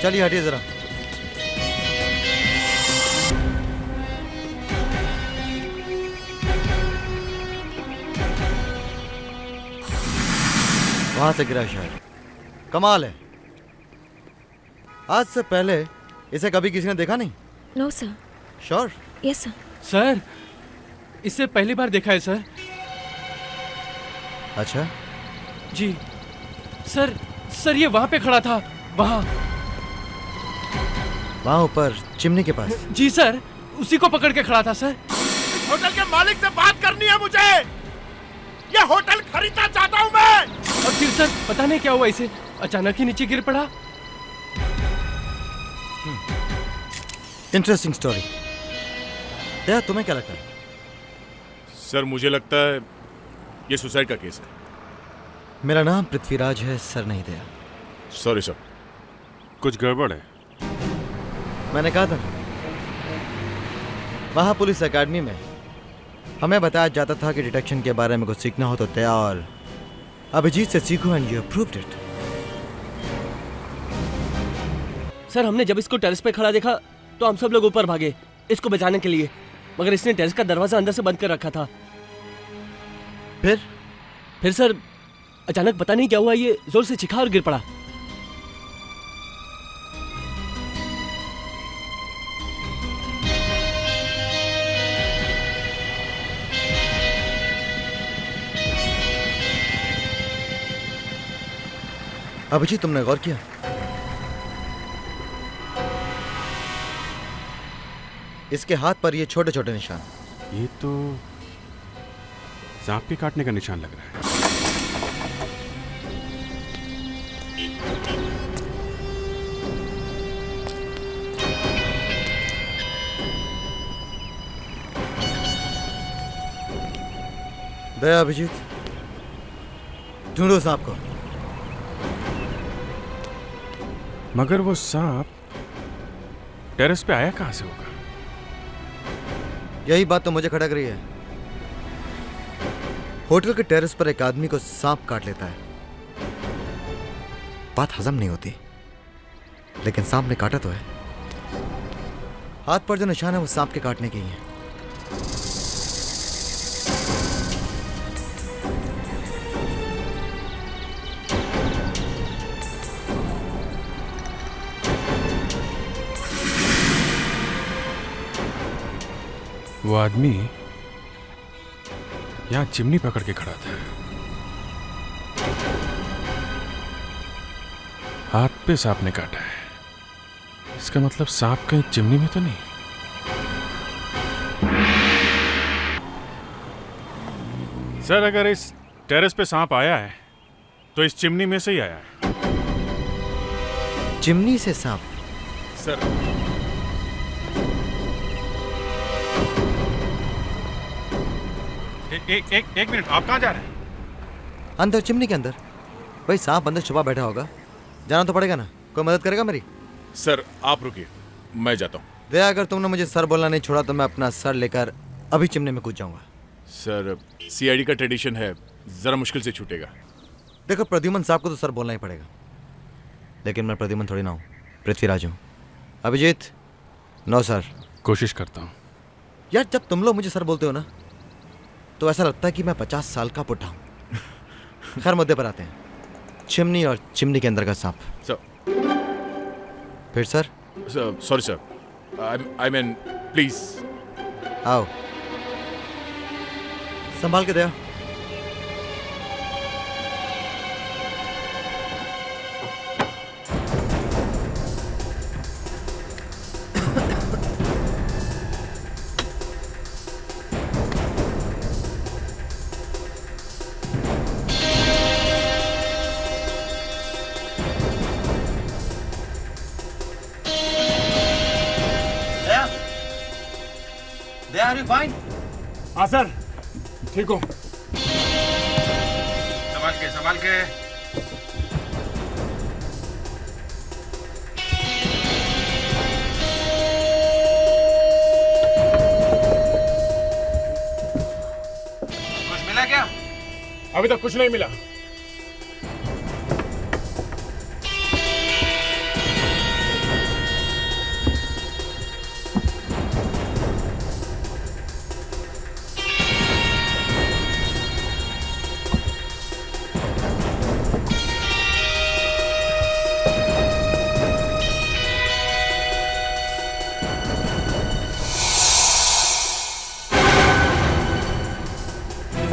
चलिए हटिए जरा। वहां से गिरा शायद। कमाल है, आज से पहले इसे कभी किसी ने देखा नहीं? No sir. Sure? Yes sir. Sir, इससे पहली बार देखा है सर। अच्छा, जी सर। सर ये वहां पे खड़ा था, वहां ऊपर चिमनी के पास। जी सर, उसी को पकड़ के खड़ा था सर। होटल के मालिक से बात करनी है मुझे। ये होटल खरीदना चाहता हूं मैं। और फिर सर पता नहीं क्या हुआ, इसे अचानक ही नीचे गिर पड़ा। Interesting story. दया, तुम्हें क्या लगता है? सर मुझे लगता है ये सुसाइड का केस है। मेरा नाम पृथ्वीराज है सर, नहीं दया। सॉरी सर, कुछ गड़बड़ है। मैंने कहा था ना, वहां पुलिस एकेडमी में हमें बताया जाता था कि डिटेक्शन के बारे में कुछ सीखना हो तो दया और अभिजीत से सीखो, and you proved it. Sir हमने जब इसको टेरेस पे खड़ा देखा तो हम सब लोग ऊपर भागे इसको बचाने के लिए, मगर इसने टेरेस का दरवाजा अंदर से बंद कर रखा था। फिर सर अचानक पता नहीं क्या हुआ, ये जोर से चीखा और गिर पड़ा। अभिजीत, तुमने गौर किया? इसके हाथ पर ये छोटे छोटे निशान। ये तो सांप के काटने का निशान लग रहा है। दया, अभिजीत, ढूंढो सांप को। मगर वो सांप टेरेस पे आया कहां से होगा? यही बात तो मुझे खटक रही है। होटल के टेरेस पर एक आदमी को सांप काट लेता है, बात हजम नहीं होती, लेकिन सांप ने काटा तो है। हाथ पर जो निशान है वो सांप के काटने के ही है। वो आदमी यहां चिमनी पकड़ के खड़ा था। हाथ पे सांप ने काटा है। इसका मतलब सांप कहीं चिमनी में तो नहीं? सर अगर इस टेरेस पे सांप आया है तो इस चिमनी में से ही आया है। चिमनी से सांप? सर एक मिनट, आप कहां जा रहे हैं? अंदर, चिमनी के अंदर। भाई सांप अंदर छुपा बैठा होगा, जाना तो पड़ेगा ना। कोई मदद करेगा मेरी? सर आप रुकिए, मैं जाता हूँ। दया, अगर तुमने मुझे सर बोलना नहीं छोड़ा तो मैं अपना सर लेकर अभी चिमनी में कूद जाऊंगा। सर सीआईडी का ट्रेडिशन है, जरा मुश्किल से छूटेगा। देखो प्रद्युमन साहब को तो सर बोलना ही पड़ेगा, लेकिन मैं प्रद्युमन थोड़ी ना हूँ, पृथ्वीराज हूँ। Abhijit, no sir. कोशिश करता हूँ। यार जब तुम लोग मुझे सर बोलते हो ना तो ऐसा लगता है कि मैं 50 साल का बुढ़ा हूँ। खैर मुद्दे पर आते हैं। चिमनी और चिमनी के अंदर का सांप। सर फिर sir? Sorry sir, I mean please. आओ, संभाल के दया। दया, आर यू फाइन? हाँ सर, ठीक हो। संभाल के। कुछ मिला क्या? अभी तक कुछ नहीं मिला।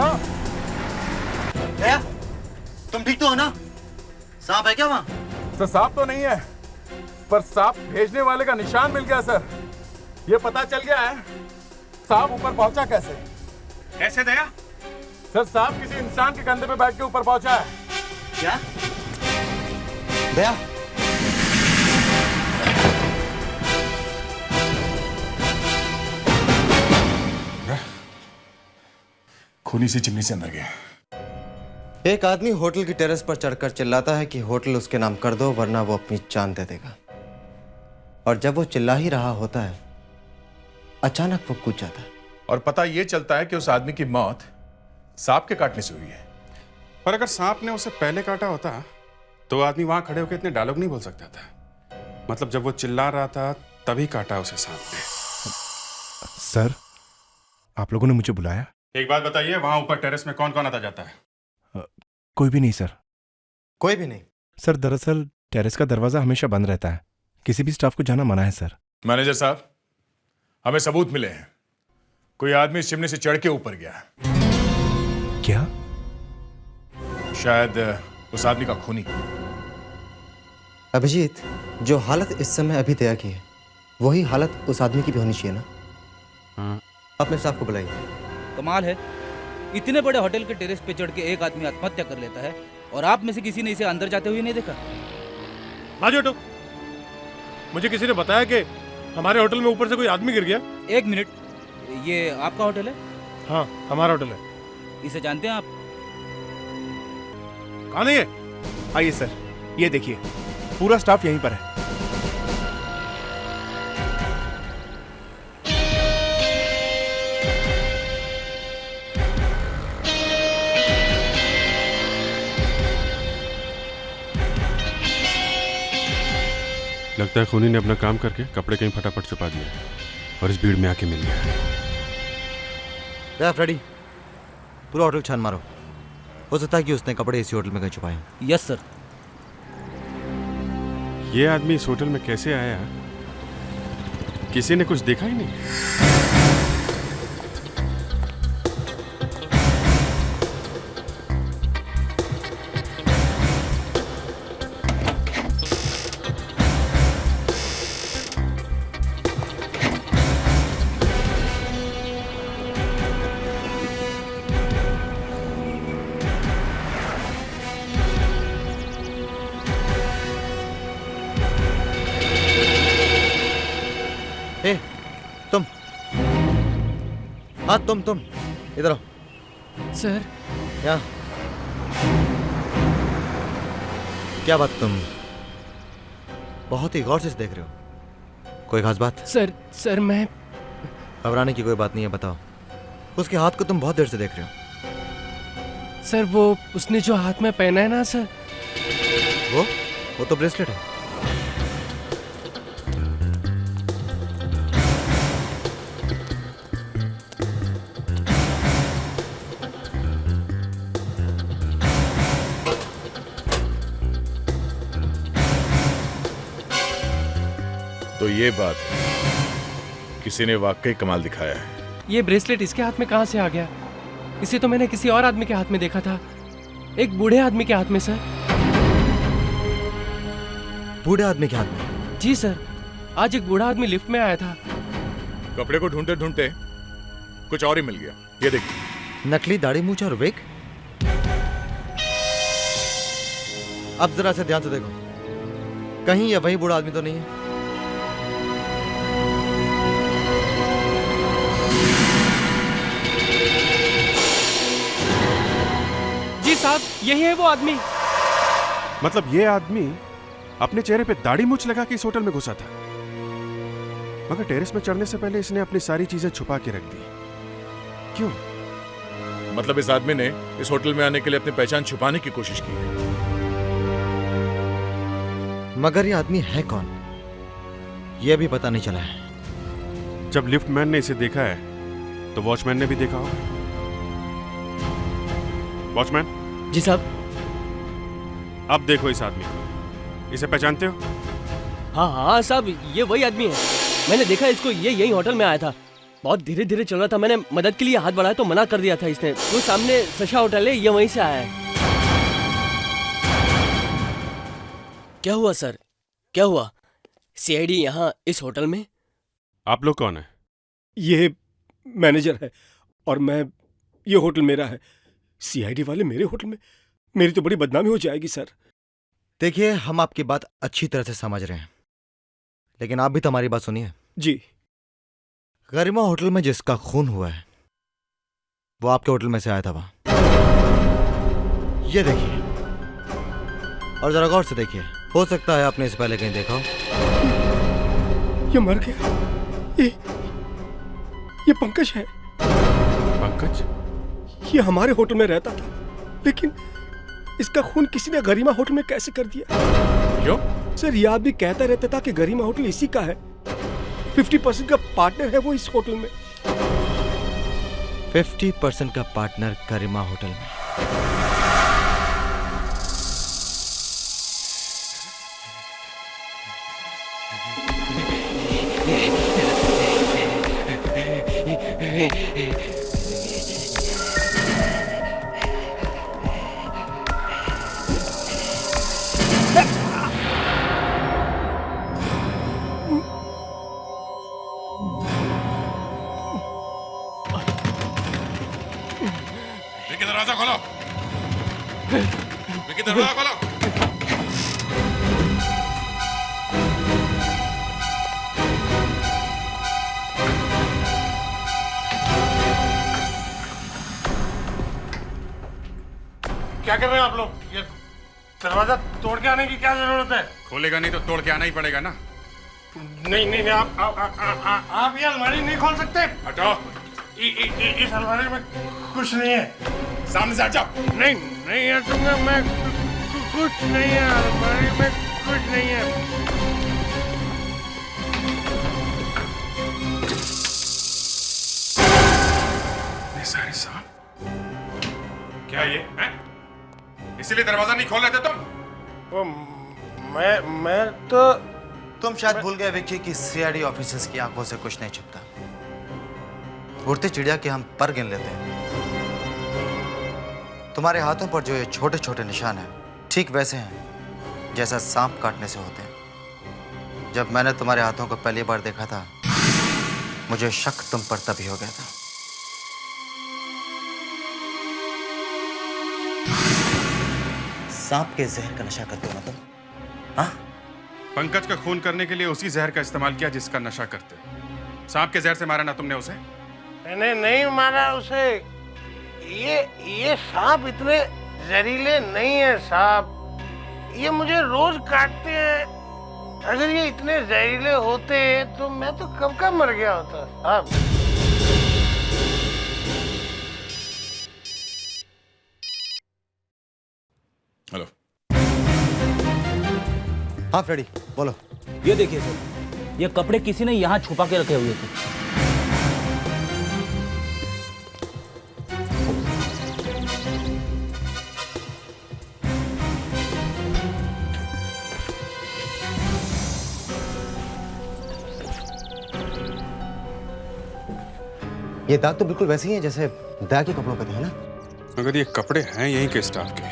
भैया तुम ठीक तो हो ना? सांप है क्या वहाँ? सर सांप तो नहीं है, पर सांप भेजने वाले का निशान मिल गया सर। ये पता चल गया है सांप ऊपर पहुंचा कैसे। कैसे दया? सर सांप किसी इंसान के कंधे पे बैठ के ऊपर पहुंचा है। क्या? भैया खूनी सी चिमनी से अंदर गया। एक आदमी होटल की टेरेस पर चढ़कर चिल्लाता है कि होटल उसके नाम कर दो वरना वो अपनी जान दे देगा। और जब वो चिल्ला ही रहा होता है अचानक वो कूद जाता है। और पता ये चलता है कि उस आदमी की मौत सांप के काटने से हुई है। पर अगर सांप ने उसे पहले काटा होता तो वो आदमी वहां खड़े होकर इतने डायलॉग नहीं बोल सकता था। मतलब जब वो चिल्ला रहा था तभी काटा उसे सांप ने। सर आप लोगों ने मुझे बुलाया? एक बात बताइए, वहां ऊपर टेरेस में कौन कौन आता जाता है? कोई भी नहीं सर। कोई भी नहीं? सर दरअसल टेरेस का दरवाजा हमेशा बंद रहता है, किसी भी स्टाफ को जाना मना है सर। मैनेजर साहब, हमें सबूत मिले हैं। कोई आदमी इस चिमनी से चढ़ के ऊपर गया। क्या? शायद उस आदमी का खूनी। अभिजीत, जो हालत इस समय अभी दया की है वही हालत उस आदमी की भी होनी चाहिए ना? हाँ। अपने स्टाफ को बुलाइए। कमाल है, इतने बड़े होटल के टेरेस पे चढ़ के एक आदमी आत्महत्या कर लेता है और आप में से किसी ने इसे अंदर जाते हुए नहीं देखा। बाजू हटो। मुझे किसी ने बताया कि हमारे होटल में ऊपर से कोई आदमी गिर गया। एक मिनट, ये आपका होटल है? हाँ हमारा होटल है। इसे जानते हैं आप? कहाँ नहीं है? आइए सर, ये देखिए पूरा स्टाफ यहीं पर है। लगता है खूनी ने अपना काम करके कपड़े कहीं फटाफट छुपा दिए और इस भीड़ में आके मिल गया। दया, फ्रेडी, पूरा होटल छान मारो। हो सकता है कि उसने कपड़े इसी होटल में कहीं छुपाए हों। Yes sir. ये आदमी इस होटल में कैसे आया? किसी ने कुछ देखा ही नहीं। ए, तुम। हाँ तुम इधर आओ। सर यहाँ। क्या बात, तुम बहुत ही गौर से देख रहे हो? कोई खास बात? सर मैं घबराने की कोई बात नहीं है, बताओ। उसके हाथ को तुम बहुत देर से देख रहे हो। सर वो उसने जो हाथ में पहना है ना सर, वो तो ब्रेसलेट है। तो ये बात है, किसी ने वाकई कमाल दिखाया है। ये ब्रेसलेट इसके हाथ में कहाँ से आ गया? इसे तो मैंने किसी और आदमी के हाथ में देखा था, एक बूढ़े आदमी के हाथ में सर। बूढ़े आदमी के हाथ में? जी सर, आज एक बूढ़ा आदमी लिफ्ट में आया था। कपड़े को ढूंढते ढूंढते कुछ और ही मिल गया। ये देखिए। नकली दाढ़ी मूंछ और विग। अब जरा से ध्यान से देखो, कहीं ये वही बूढ़ा आदमी तो नहीं है? जी साहब, यही है वो आदमी। मतलब ये आदमी अपने चेहरे पे दाढ़ी मूंछ लगा के इस होटल में घुसा था, मगर टेरेस में चढ़ने से पहले इसने अपनी सारी चीजें छुपा के रख दी। क्यों? मतलब इस आदमी ने इस होटल में आने के लिए अपनी पहचान छुपाने की कोशिश की है। मगर ये आदमी है कौन, यह भी पता नहीं चला है। जब लिफ्टमैन ने इसे देखा है तो वॉचमैन ने भी देखा होगा। वॉचमैन। जी साहब। अब देखो इस आदमी को, इसे पहचानते हो? हाँ साहब, ये वही आदमी है। मैंने देखा इसको, ये यही होटल में आया था। बहुत धीरे धीरे चल रहा था, मैंने मदद के लिए हाथ बढ़ाया तो मना कर दिया था इसने। वो सामने सशा होटल है, ये वहीं से आया है। क्या हुआ सर, क्या हुआ? सीआईडी यहाँ इस होटल में? आप लोग कौन है? ये मैनेजर है और मैं, ये होटल मेरा है। सीआईडी वाले मेरे होटल में? मेरी तो बड़ी बदनामी हो जाएगी सर। देखिए, हम आपकी बात अच्छी तरह से समझ रहे हैं, लेकिन आप भी तो हमारी बात सुनिए। जी। गरिमा होटल में जिसका खून हुआ है वो आपके होटल में से आया था वहां। ये देखिए और जरा गौर से देखिए, हो सकता है आपने इससे पहले कहीं देखा हो। ये मर गया। ये पंकज है। पंकज? ये हमारे होटल में रहता था, लेकिन इसका खून किसी ने गरिमा होटल में कैसे कर दिया? क्यों? सर, ये आदमी कहता रहता था कि गरिमा होटल इसी का है। 50% का पार्टनर है वो इस होटल में। 50% का पार्टनर गरिमा होटल में? विकी दरवाजा खोलो, विकी दरवाजा खोलो। क्या कर रहे हैं आप लोग? ये दरवाजा तोड़ के आने की क्या जरूरत है? खोलेगा नहीं तो तोड़ के आना ही पड़ेगा ना। नहीं नहीं, आप ये अलमारी नहीं खोल सकते। हटो। इस अलमारी में कुछ नहीं है। सामने से हट जाओ। नहीं नहीं हटूंगा मैं, कुछ नहीं है अलमारी में, कुछ नहीं है। ये सारे सांप क्या ये हैं? इसीलिए दरवाजा नहीं खोल रहे थे तुम? वो मैं तो तुम शायद भूल गए विक्की कि सीआईडी ऑफिसर्स की आंखों से कुछ नहीं छुपता। उड़ती चिड़िया के हम पर गिन लेते हैं। तुम्हारे हाथों पर जो ये छोटे छोटे निशान हैं, ठीक वैसे हैं जैसा सांप काटने से होते हैं। जब मैंने तुम्हारे हाथों को पहली बार देखा था, मुझे शक तुम पर तभी हो गया था। सांप के जहर का नशा करते हो ना तुम? हाँ? पंकज का खून करने के लिए उसी जहर का इस्तेमाल किया जिसका नशा करते। सांप के जहर से मारा ना तुमने उसे? मैंने नहीं मारा उसे। ये सांप इतने जहरीले नहीं है साहब। ये मुझे रोज काटते हैं। अगर ये इतने जहरीले होते तो मैं तो कब का मर गया होता साहब। हेलो। हाँ फ्रेडी, बोलो। ये देखिए सर, ये कपड़े किसी ने यहाँ छुपा के रखे हुए थे। ये दाग तो बिल्कुल वैसे ही है जैसे दया के कपड़ों पे थे, है ना? अगर ये कपड़े हैं यहीं के स्टाफ के,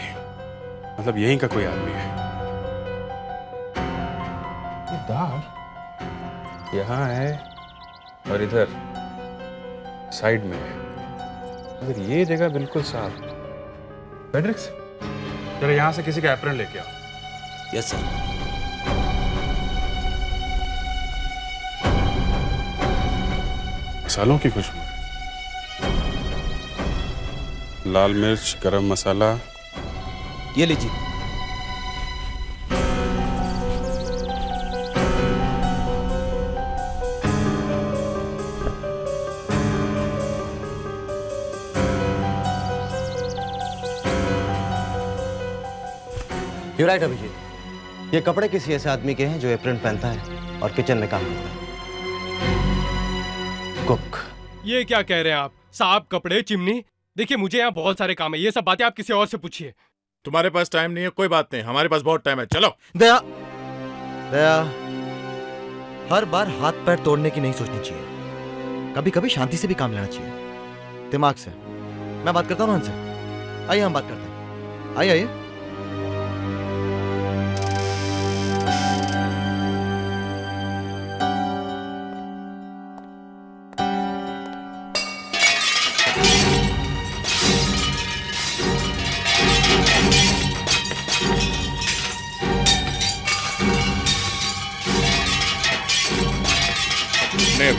मतलब यहीं का कोई आदमी है। ये दाग यहाँ है और इधर साइड में है। अगर ये जगह बिल्कुल साफ। पेड्रिक्स, जरा यहाँ से किसी का एप्रन लेके आओ। Yes sir. मसालों की खुशबू, लाल मिर्च, गरम मसाला। ये लीजिए। You're right, Abhijit. ये कपड़े किसी ऐसे आदमी के हैं जो एप्रन पहनता है और किचन में काम करता है। कुक। ये क्या कह रहे हैं आप? सांप, कपड़े, चिमनी? देखिए, मुझे यहाँ बहुत सारे काम है। ये सब बातें आप किसी और से पूछिए। तुम्हारे पास टाइम नहीं है, कोई बात नहीं, हमारे पास बहुत टाइम है। चलो। दया, दया, हर बार हाथ पैर तोड़ने की नहीं सोचनी चाहिए। कभी कभी शांति से भी काम लेना चाहिए, दिमाग से। मैं बात करता हूँ ना उनसे। आइए हम बात करते हैं। आइए आइए। नेम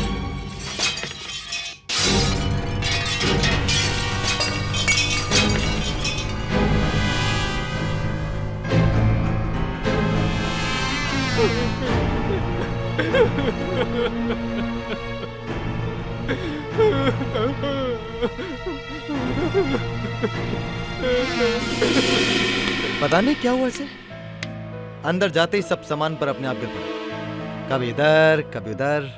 पता नहीं क्या हुआ इसे, अंदर जाते ही सब सामान पर अपने आप गिर पड़ा, कभी इधर कभी उधर।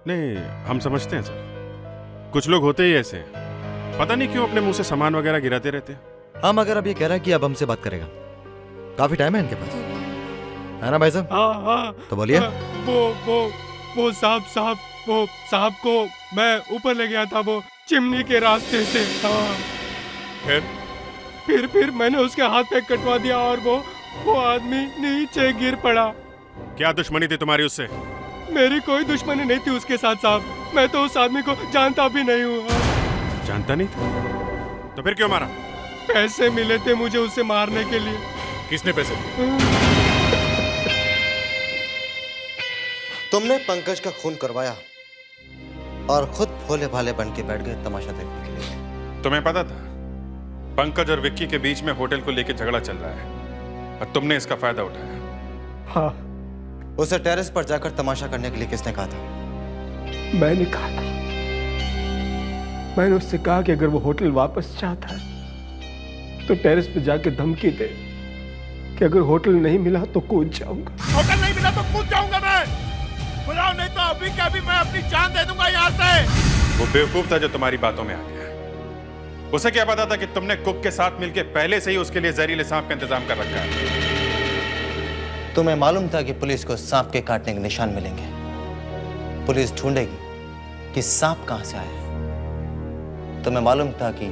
नहीं, हम समझते हैं सर, कुछ लोग होते ही ऐसे हैं, पता नहीं क्यों अपने मुंह से सामान वगैरह गिराते रहते हैं। हम अगर अब ये कह रहा है कि अब हमसे बात करेगा, काफी टाइम है इनके पास, है ना भाई साहब? हाँ, तो बोलिए। वो साहब को मैं ऊपर ले गया था, वो चिमनी के रास्ते से। हाँ। फिर मैंने उसके हाथ पे कटवा दिया और वो आदमी नीचे गिर पड़ा। क्या दुश्मनी थी तुम्हारी उससे? मेरी कोई दुश्मनी नहीं थी उसके साथ साहब, मैं तो उस आदमी को जानता भी नहीं हूँ। जानता नहीं था? तो फिर क्यों मारा? पैसे मिले थे मुझे उसे मारने के लिए। किसने पैसे दिए? तुमने पंकज का खून करवाया और खुद भोले भाले बन के बैठ गए तमाशा देखने के लिए। तुम्हें पता था पंकज और विक्की के बीच में होटल को लेकर झगड़ा चल रहा है और तुमने इसका फायदा उठाया। हाँ। उसे टेरेस पर जाकर तमाशा करने के लिए किसने कहा था? मैंने कहा था। मैंने उससे कहा कि अगर वो होटल वापस चाहता है तो टेरेस पे जाके धमकी दे कि अगर होटल नहीं मिला तो कूद जाऊंगा। होटल नहीं मिला तो कूद जाऊंगा मैं। बुलाओ नहीं तो अभी के अभी मैं अपनी जान दे दूंगा यहाँ से। वो बेवकूफ था जो तुम्हारी बातों में आ गया। उसे क्या पता था कि तुमने कुक के साथ मिलकर पहले से ही उसके लिए जहरीले सांप का इंतजाम कर रखा है। तुम्हें मालूम था कि पुलिस को सांप के काटने के निशान मिलेंगे, पुलिस ढूंढेगी कि सांप कहां से आया। तुम्हें मालूम था कि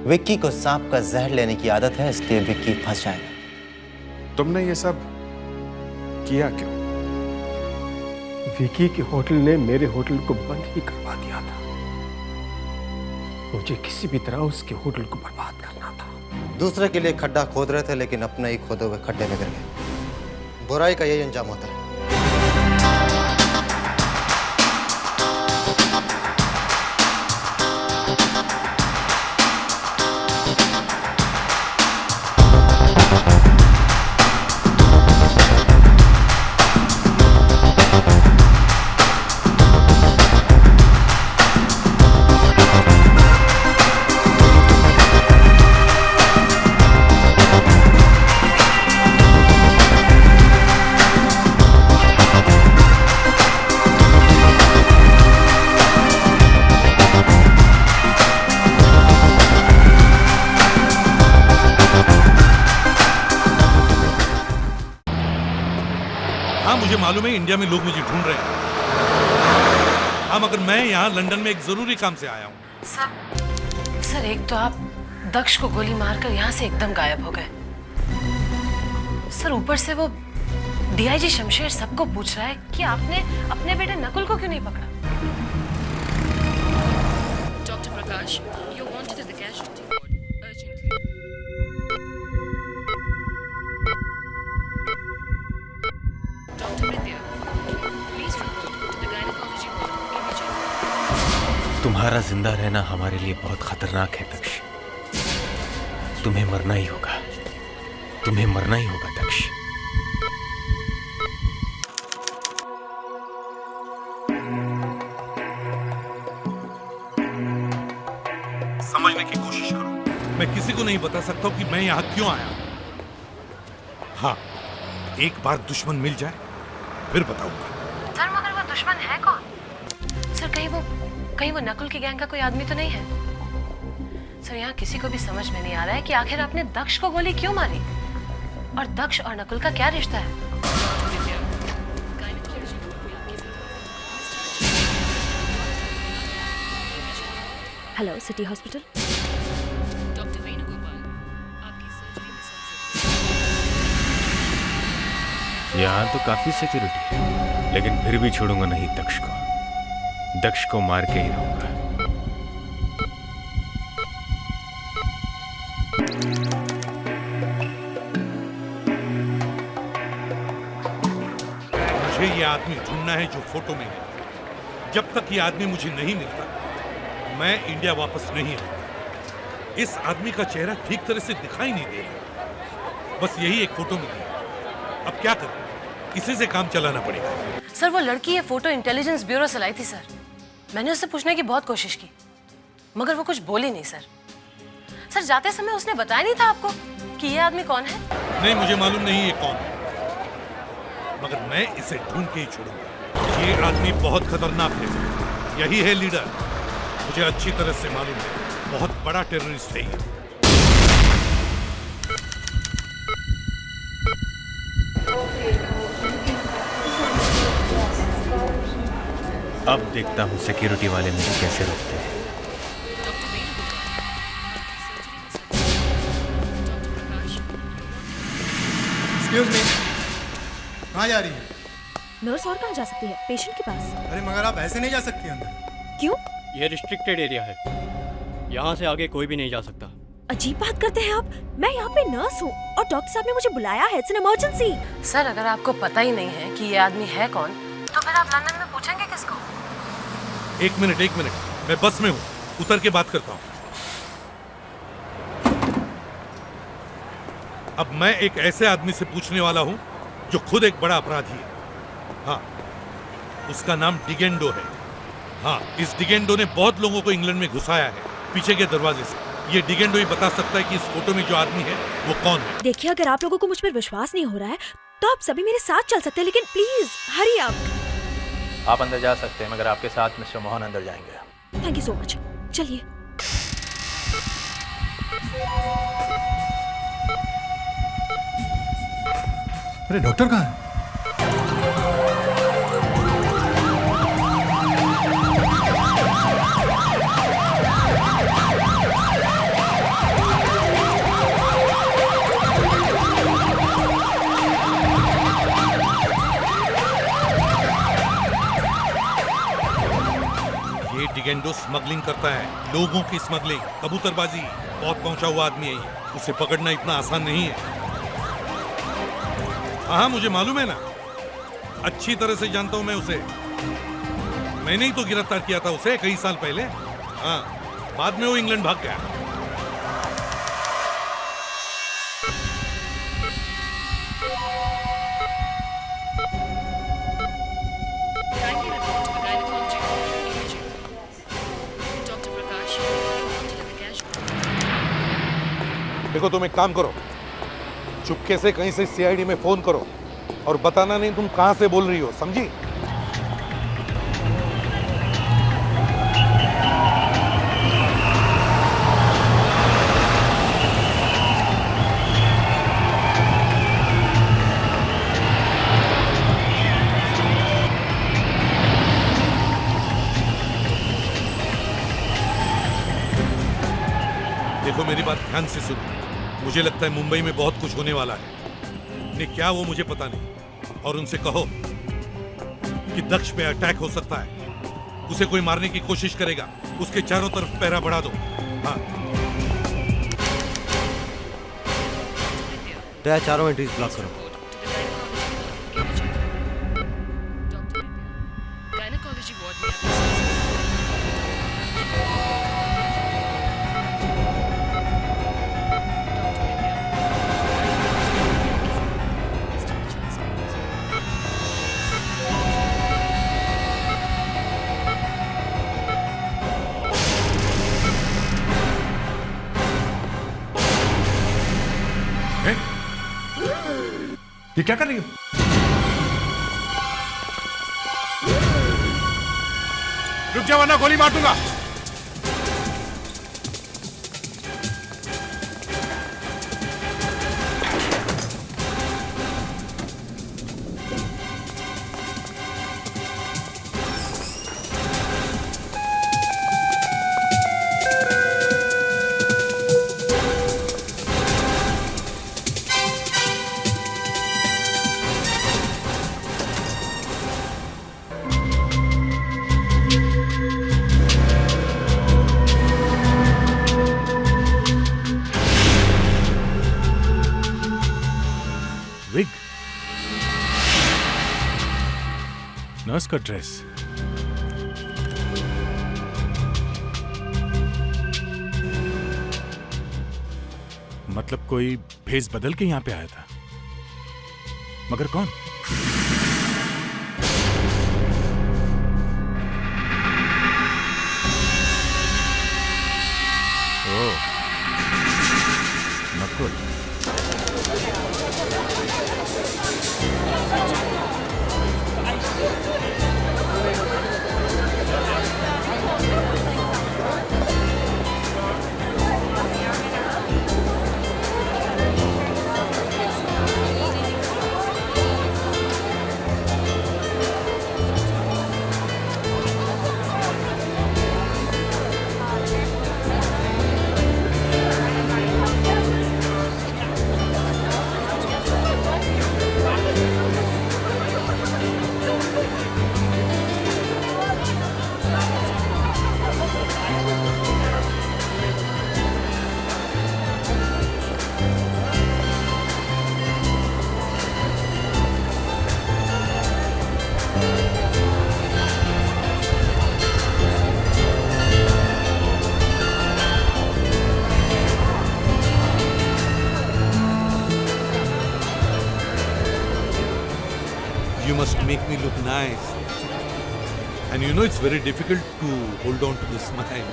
विक्की को सांप का जहर लेने की आदत है, इसलिए विक्की फंस जाएगा। तुमने ये सब किया क्यों? विकी के होटल ने मेरे होटल को बंद ही करवा दिया था। मुझे किसी भी तरह उसके होटल को बर्बाद करना था। दूसरे के लिए खड्डा खोद रहे थे, लेकिन अपने ही खोदे हुए खड्डे में गिर गए। बुराई का यही अंजाम होता है। मुझे मालूम है इंडिया में लोग मुझे ढूंढ रहे हैं। हाँ, मगर मैं यहाँ लंदन में एक जरूरी काम से आया हूँ। सर एक तो आप दक्ष को गोली मारकर यहाँ से एकदम गायब हो गए। सर ऊपर से वो डीआईजी शमशेर सबको पूछ रहा है कि आपने अपने बेटे नकुल को क्यों नहीं पकड़ा। Doctor Prakash, you wanted at the casualty ward urgently. Doctor Vidya, please report to the gynaecology ward immediately. तुम्हारा जिंदा रहना हमारे लिए बहुत खतरनाक है दक्ष। तुम्हें मरना ही होगा, तुम्हें मरना ही होगा दक्ष। समझने की कोशिश करो। मैं किसी को नहीं बता सकता कि मैं यहाँ क्यों आया। हाँ, एक बार दुश्मन मिल जाए फिर बताऊंगा। सर मगर वो दुश्मन है कौन? सर कहीं वो नकुल की गैंग का कोई आदमी तो नहीं है? सर यहाँ किसी को भी समझ में नहीं आ रहा है कि आखिर आपने दक्ष को गोली क्यों मारी और दक्ष और नकुल का क्या रिश्ता है। Hello, city hospital. Doctor Venugopal, आपकी सर्जरी में सबसे यहाँ तो काफी सिक्योरिटी है, लेकिन फिर भी छोड़ूंगा नहीं दक्ष को। दक्ष को मार के ही रहूंगा। मुझे ये आदमी ढूंढना है जो फोटो में है। जब तक ये आदमी मुझे नहीं मिलता, मैं इंडिया वापस नहीं आऊंगा। इस आदमी का चेहरा ठीक तरह से दिखाई नहीं दे रहा। बस यही एक फोटो मिली है। अब क्या करें? इसी से काम चलाना पड़ेगा। सर, वो लड़की ये फोटो इंटेलिजेंस ब्यूरो से लाई थी सर। मैंने उससे पूछने की बहुत कोशिश की, मगर वो कुछ बोली नहीं सर। सर, जाते समय उसने बताया नहीं था आपको कि ये आदमी कौन है? नहीं, मुझे मालूम नहीं ये कौन है, मगर मैं इसे ढूंढ के ही छोड़ूंगा। ये आदमी बहुत खतरनाक है। यही है लीडर। मुझे अच्छी तरह से मालूम है, बहुत बड़ा टेररिस्ट है ये। अब देखता हूँ सिक्योरिटी वाले मुझे कैसे रोकते हैं। एक्सक्यूज मी, कहाँ जा रही है? नर्स और कहाँ जा सकती है? पेशेंट के पास। अरे मगर आप ऐसे नहीं जा सकती अंदर। क्यों? ये रिस्ट्रिक्टेड एरिया है, यहाँ से आगे कोई भी नहीं जा सकता। अजीब बात करते हैं आप। मैं यहाँ पे नर्स हूँ और डॉक्टर साहब ने मुझे बुलाया है। It's an emergency. सर, अगर आपको पता ही नहीं है कि ये आदमी है कौन, तो फिर आप लंदन में पूछेंगे किसको? एक मिनट, मैं बस में हूँ, उतर के बात करता हूँ। अब मैं एक ऐसे आदमी से पूछने वाला हूँ जो खुद एक बड़ा अपराधी है। हाँ, उसका नाम डिगेंडो है। हाँ, इस डिगेंडो ने बहुत लोगों को इंग्लैंड में घुसाया है, पीछे के दरवाजे से। ये डिगेंडो ही बता सकता है कि इस फोटो में जो आदमी है वो कौन है। देखिए, अगर आप लोगों को मुझ पर विश्वास नहीं हो रहा है तो आप सभी मेरे साथ चल सकते हैं, लेकिन प्लीज हरी आप। आप अंदर जा सकते हैं, मगर आपके साथ मिस्टर मोहन अंदर जाएंगे। Thank you so much. चलिए। अरे डॉक्टर कहाँ है? डिगेंडो स्मगलिंग करता है, लोगों की स्मगलिंग, कबूतरबाजी। बहुत पहुंचा हुआ आदमी है ये। उसे पकड़ना इतना आसान नहीं है। हाँ, मुझे मालूम है ना, अच्छी तरह से जानता हूं मैं उसे। मैंने ही तो गिरफ्तार किया था उसे कई साल पहले। हाँ, बाद में वो इंग्लैंड भाग गया। देखो, तुम एक काम करो, चुपके से कहीं से सीआईडी में फोन करो और बताना नहीं तुम कहां से बोल रही हो, समझी? देखो, मेरी बात ध्यान से सुनो। मुझे लगता है मुंबई में बहुत कुछ होने वाला है। ने क्या वो मुझे पता नहीं। और उनसे कहो कि दक्ष पे अटैक हो सकता है, उसे कोई मारने की कोशिश करेगा, उसके चारों तरफ पहरा बढ़ा दो। हाँ, चारों एंट्रीज ब्लॉक करो। ये क्या कर रही हो? रुक जा वरना गोली मार दूंगा। नर्स का ड्रेस। मतलब कोई भेस बदल के यहां पे आया था, मगर कौन? ओह, Nakul. You must make me look nice. And you know it's very difficult to hold on to the smile.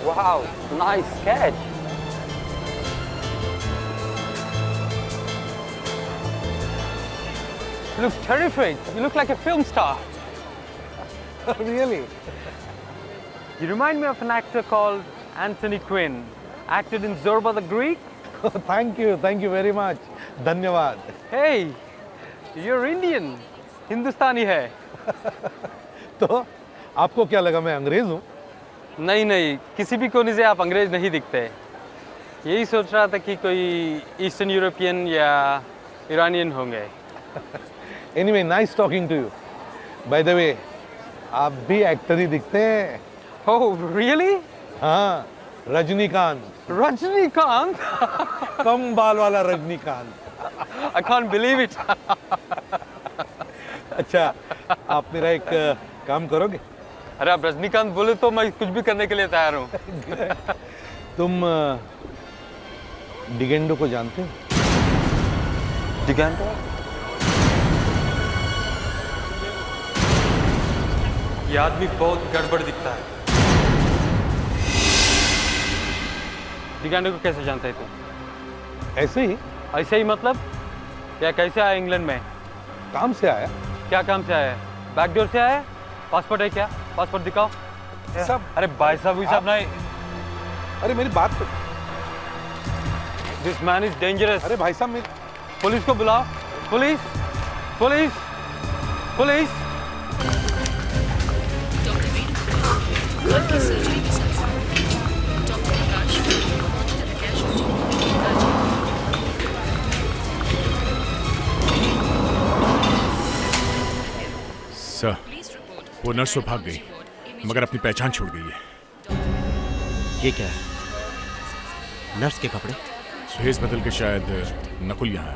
Wow, nice sketch. You look terrific. You look like a film star. Really? You remind me of an actor called Anthony Quinn. Acted in Zorba the Greek. Thank you very much. Dhanyavad. Hey, you're Indian. Hindustani है. तो आपको क्या लगा मैं अंग्रेज हूँ? नहीं नहीं, किसी भी कोने से आप अंग्रेज नहीं दिखते. यही सोच रहा था कि कोई ईस्टर्न यूरोपियन या ईरानियन होंगे. Anyway, nice talking to you. By the way, आप भी एक्टर ही दिखते हैं. Oh, really? हाँ, रजनीकांत. रजनीकांत? कम बाल वाला Rajinikanth. I can't believe it. अच्छा, आप मेरा एक काम करोगे? अरे आप रजनीकांत बोले तो मैं कुछ भी करने के लिए तैयार हूँ. तुम डिगेंडो को जानते हो? डिगेंडो? ये आदमी बहुत गड़बड़ दिखता है. डिगेंडो को कैसे जानते हैं तुम? ऐसे ही. ऐसे ही मतलब? या कैसे आया इंग्लैंड में? काम से आया. क्या काम से आया? बैकडोर से आया? पासपोर्ट है क्या? पासपोर्ट दिखाओ. सब. अरे भाई साहब ये सब नहीं. अरे मेरी बात तो. This man is dangerous. अरे भाई साहब मेरी. पुलिस को बुलाओ. Police, police, police. सर, वो नर्स तो भाग गई, मगर अपनी पहचान छोड़ गई है. ये क्या है? नर्स के कपड़े? भेस बदल के शायद नकुल यहाँ है.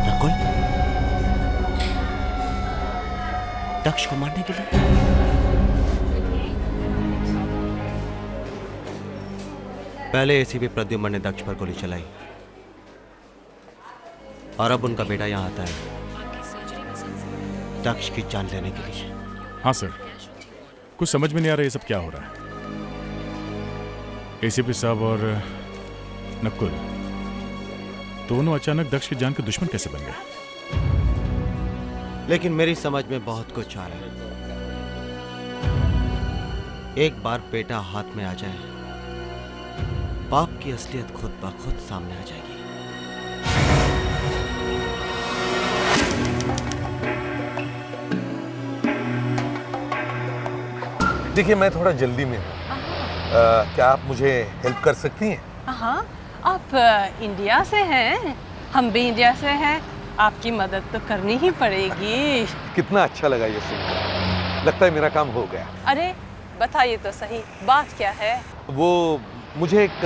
नकुल? दक्ष को मारने के लिए? पहले एसीपी प्रद्युम्न ने दक्ष पर गोली चलाई और अब उनका बेटा यहाँ आता है दक्ष की जान लेने के लिए. हाँ सर, कुछ समझ में नहीं आ रहा ये सब क्या हो रहा है. एसीपी साहब और नकुल दोनों अचानक दक्ष की जान के दुश्मन कैसे बन गए? लेकिन मेरी समझ में बहुत कुछ आ रहा है. एक बार बेटा हाथ में आ जाए, बाप की असलियत खुद ब खुद सामने आ जाएगी. देखिए मैं थोड़ा जल्दी में हूँ. क्या आप मुझे हेल्प कर सकती हैं? हाँ, आप इंडिया से हैं हम भी इंडिया से हैं, आपकी मदद तो करनी ही पड़ेगी। कितना अच्छा लगा ये सुनकर, लगता है मेरा काम हो गया। अरे बताइए तो सही, बात क्या है? वो मुझे एक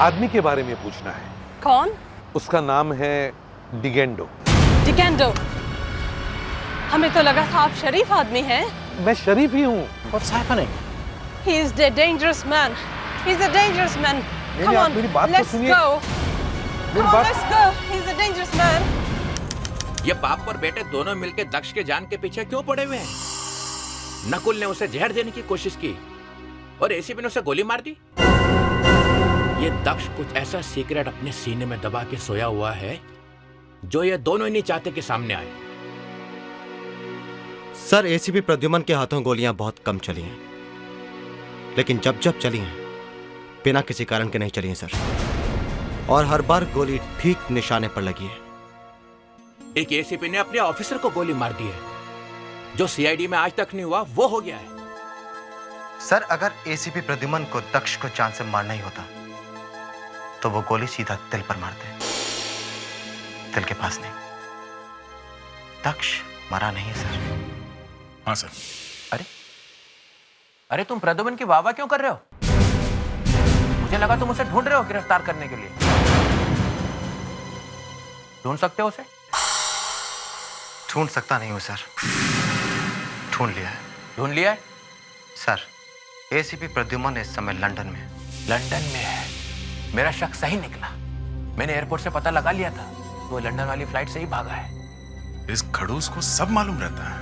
आदमी के बारे में पूछना है। कौन? उसका नाम है डिगेंडो। डिगेंडो? हमें तो लगा था आप शरीफ आदमी हैं। मैं शरीफ ही हूँ। What's happening? He is a dangerous man. He's a dangerous man. Come on, मेरी बात तो let's सुनिए। go. Come on, let's go. He's a dangerous man. ये बाप और बेटे दोनों मिलकर दक्ष के जान के पीछे क्यों पड़े हुए हैं? नकुल ने उसे जहर देने की कोशिश की और एसीपी ने उसे गोली मार दी। ये दक्ष कुछ ऐसा सीक्रेट अपने सीने में दबा के सोया हुआ है जो ये दोनों ही नहीं चाहते कि सामने आए। सर, एसीपी प्रद्युमन के हाथों गोलियां बहुत कम चली हैं, लेकिन जब जब चली हैं बिना किसी कारण के नहीं चली हैं सर, और हर बार गोली ठीक निशाने पर लगी है। एक एसीपी ने अपने ऑफिसर को गोली मार दी है, जो सीआईडी में आज तक नहीं हुआ वो हो गया है। सर, अगर एसीपी प्रद्युमन को दक्ष को जान से मारना ही होता तो वो गोली सीधा दिल पर मारते, दिल के पास नहीं। दक्ष मरा नहीं है सर। हाँ सर। अरे तुम प्रद्युमन की वाहवाह क्यों कर रहे हो? मुझे लगा तुम उसे ढूंढ रहे हो गिरफ्तार करने के लिए। ढूंढ सकते हो उसे? ढूंढ सकता नहीं हूं सर, ढूंढ लिया है। ढूंढ लिया है? सर, एसीपी प्रद्युमन इस समय लंदन में। लंदन में है? मेरा शक सही निकला। मैंने एयरपोर्ट से पता लगा लिया था, वो लंदन वाली फ्लाइट से ही भागा है। इस खड़ूस को सब मालूम रहता है,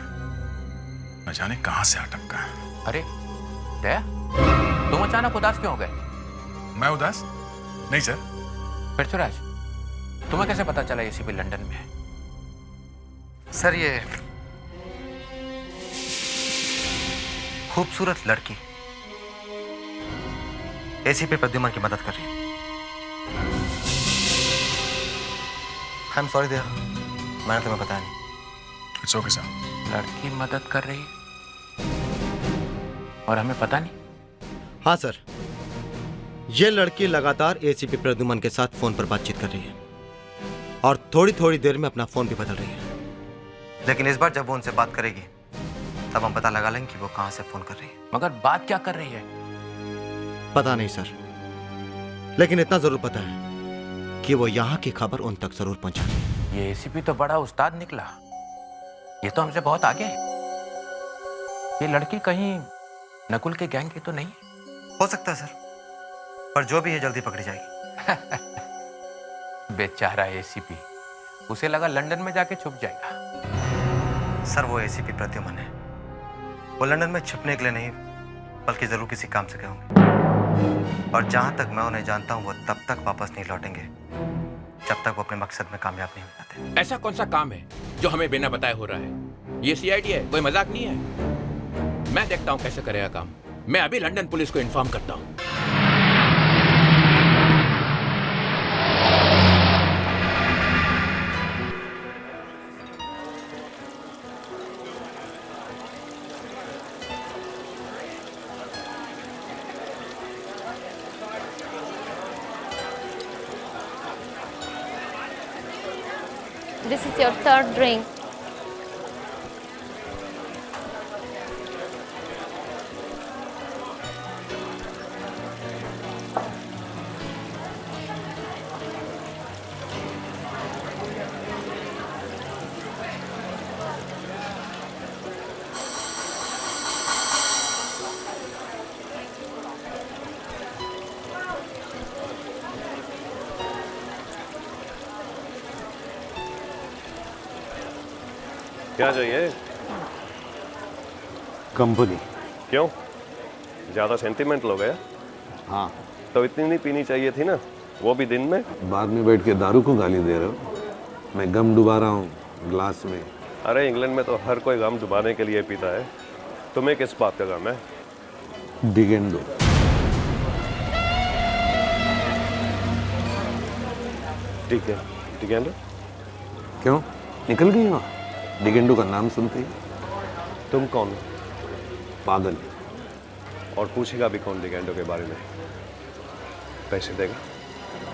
न जाने कहां से अटका है। अरे दया, तुम अचानक उदास क्यों हो गए? मैं उदास नहीं सर। पृथ्वीराज, तुम्हें कैसे पता चला एसीपी लंदन में है? सर, ये खूबसूरत लड़की एसीपी प्रद्युमन की मदद कर रही है। आई एम सॉरी दया, मैंने तुम्हें बताया नहीं। It's okay sir. लड़की मदद कर रही और हमें पता नहीं? हाँ सर, ये लड़की लगातार एसीपी प्रद्युमन के साथ फोन पर बातचीत कर रही है और थोड़ी थोड़ी देर में अपना फोन भी बदल रही है। लेकिन इस बार जब वो उनसे बात करेगी तब हम पता लगा लेंगे कि वो कहां से फोन कर रही है। मगर बात क्या कर रही है? पता नहीं सर, लेकिन इतना जरूर पता है कि वो यहां की खबर उन तक जरूर पहुंचाएगी। ये एसीपी तो बड़ा उस्ताद निकला, ये तो हमसे बहुत आगे है। ये लड़की कहीं नकुल के गैंग की तो नहीं? हो सकता है सर, पर जो भी है जल्दी पकड़ी जाएगी। बेचारा एसीपी, उसे लगा लंदन में जाके छुप जाएगा। सर, वो एसीपी प्रद्युमन है, वो लंदन में छुपने के लिए नहीं बल्कि जरूर किसी काम से गए होंगे, और जहां तक मैं उन्हें जानता हूं वो तब तक वापस नहीं लौटेंगे जब तक वो अपने मकसद में कामयाब नहीं हो जाते। ऐसा कौन सा काम है जो हमें बिना बताए हो रहा है? ये सीआईडी है, कोई मजाक नहीं है। मैं देखता हूं कैसे करेगा काम। मैं अभी लंदन पुलिस को इन्फॉर्म करता हूं। This is your third drink. क्या चाहिए? कंपनी। क्यों? ज़्यादा सेंटिमेंट हो गया? हाँ। तो इतनी नहीं पीनी चाहिए थी ना, वो भी दिन में। बाद में बैठ के दारू को गाली दे रहे हो? मैं गम डुबा रहा हूँ ग्लास में। अरे इंग्लैंड में तो हर कोई गम डुबाने के लिए पीता है। तुम्हें किस बात का गम है? डिगेंडो। ठीक है, डिगेंडो। क्यों निकल गई वहाँ? डिगेंडो का नाम सुनते ही। तुम कौन हो? पागल। और पूछेगा भी कौन डिगेंडो के बारे में? पैसे देगा?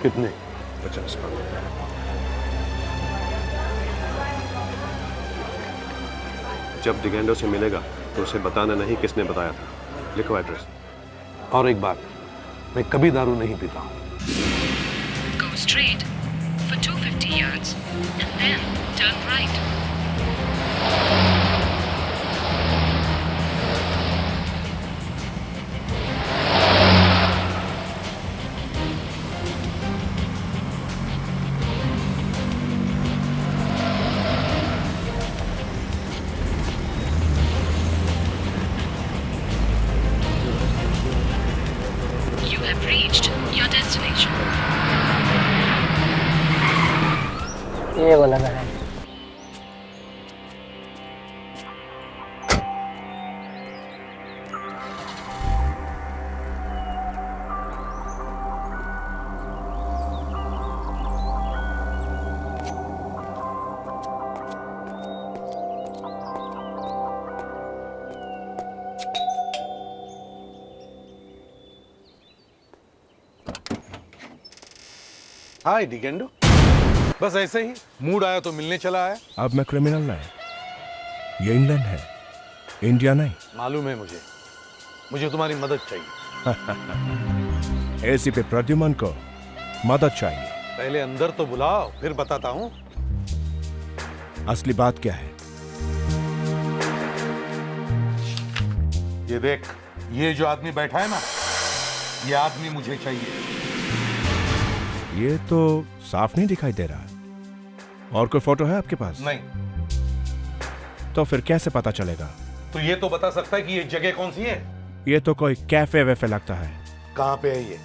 कितने? 50 पाउंड। जब डिगेंडो से मिलेगा तो उसे बताना नहीं किसने बताया था। लिखो एड्रेस। और एक बात, मैं कभी दारू नहीं पीता हूँ। Go straight for 250 yards and then turn right. You have reached your destination. ये वाला है। हाय डिगेंडो। बस ऐसे ही मूड आया तो मिलने चला आया। अब मैं क्रिमिनल नहीं, ये इंग्लैंड है, इंडिया नहीं। मालूम है मुझे तुम्हारी मदद चाहिए। एसीपी प्रद्युमन को मदद चाहिए। पहले अंदर तो बुलाओ, फिर बताता हूँ। असली बात क्या है? ये देख, ये जो आदमी बैठा है ना, ये आदमी मुझे चाहिए। ये तो साफ नहीं दिखाई दे रहा। और कोई फोटो है आपके पास? नहीं। तो फिर कैसे पता चलेगा? तो ये तो बता सकता है कि ये जगह कौन सी है? ये तो कोई कैफे वैफे लगता है। कहाँ पे है ये?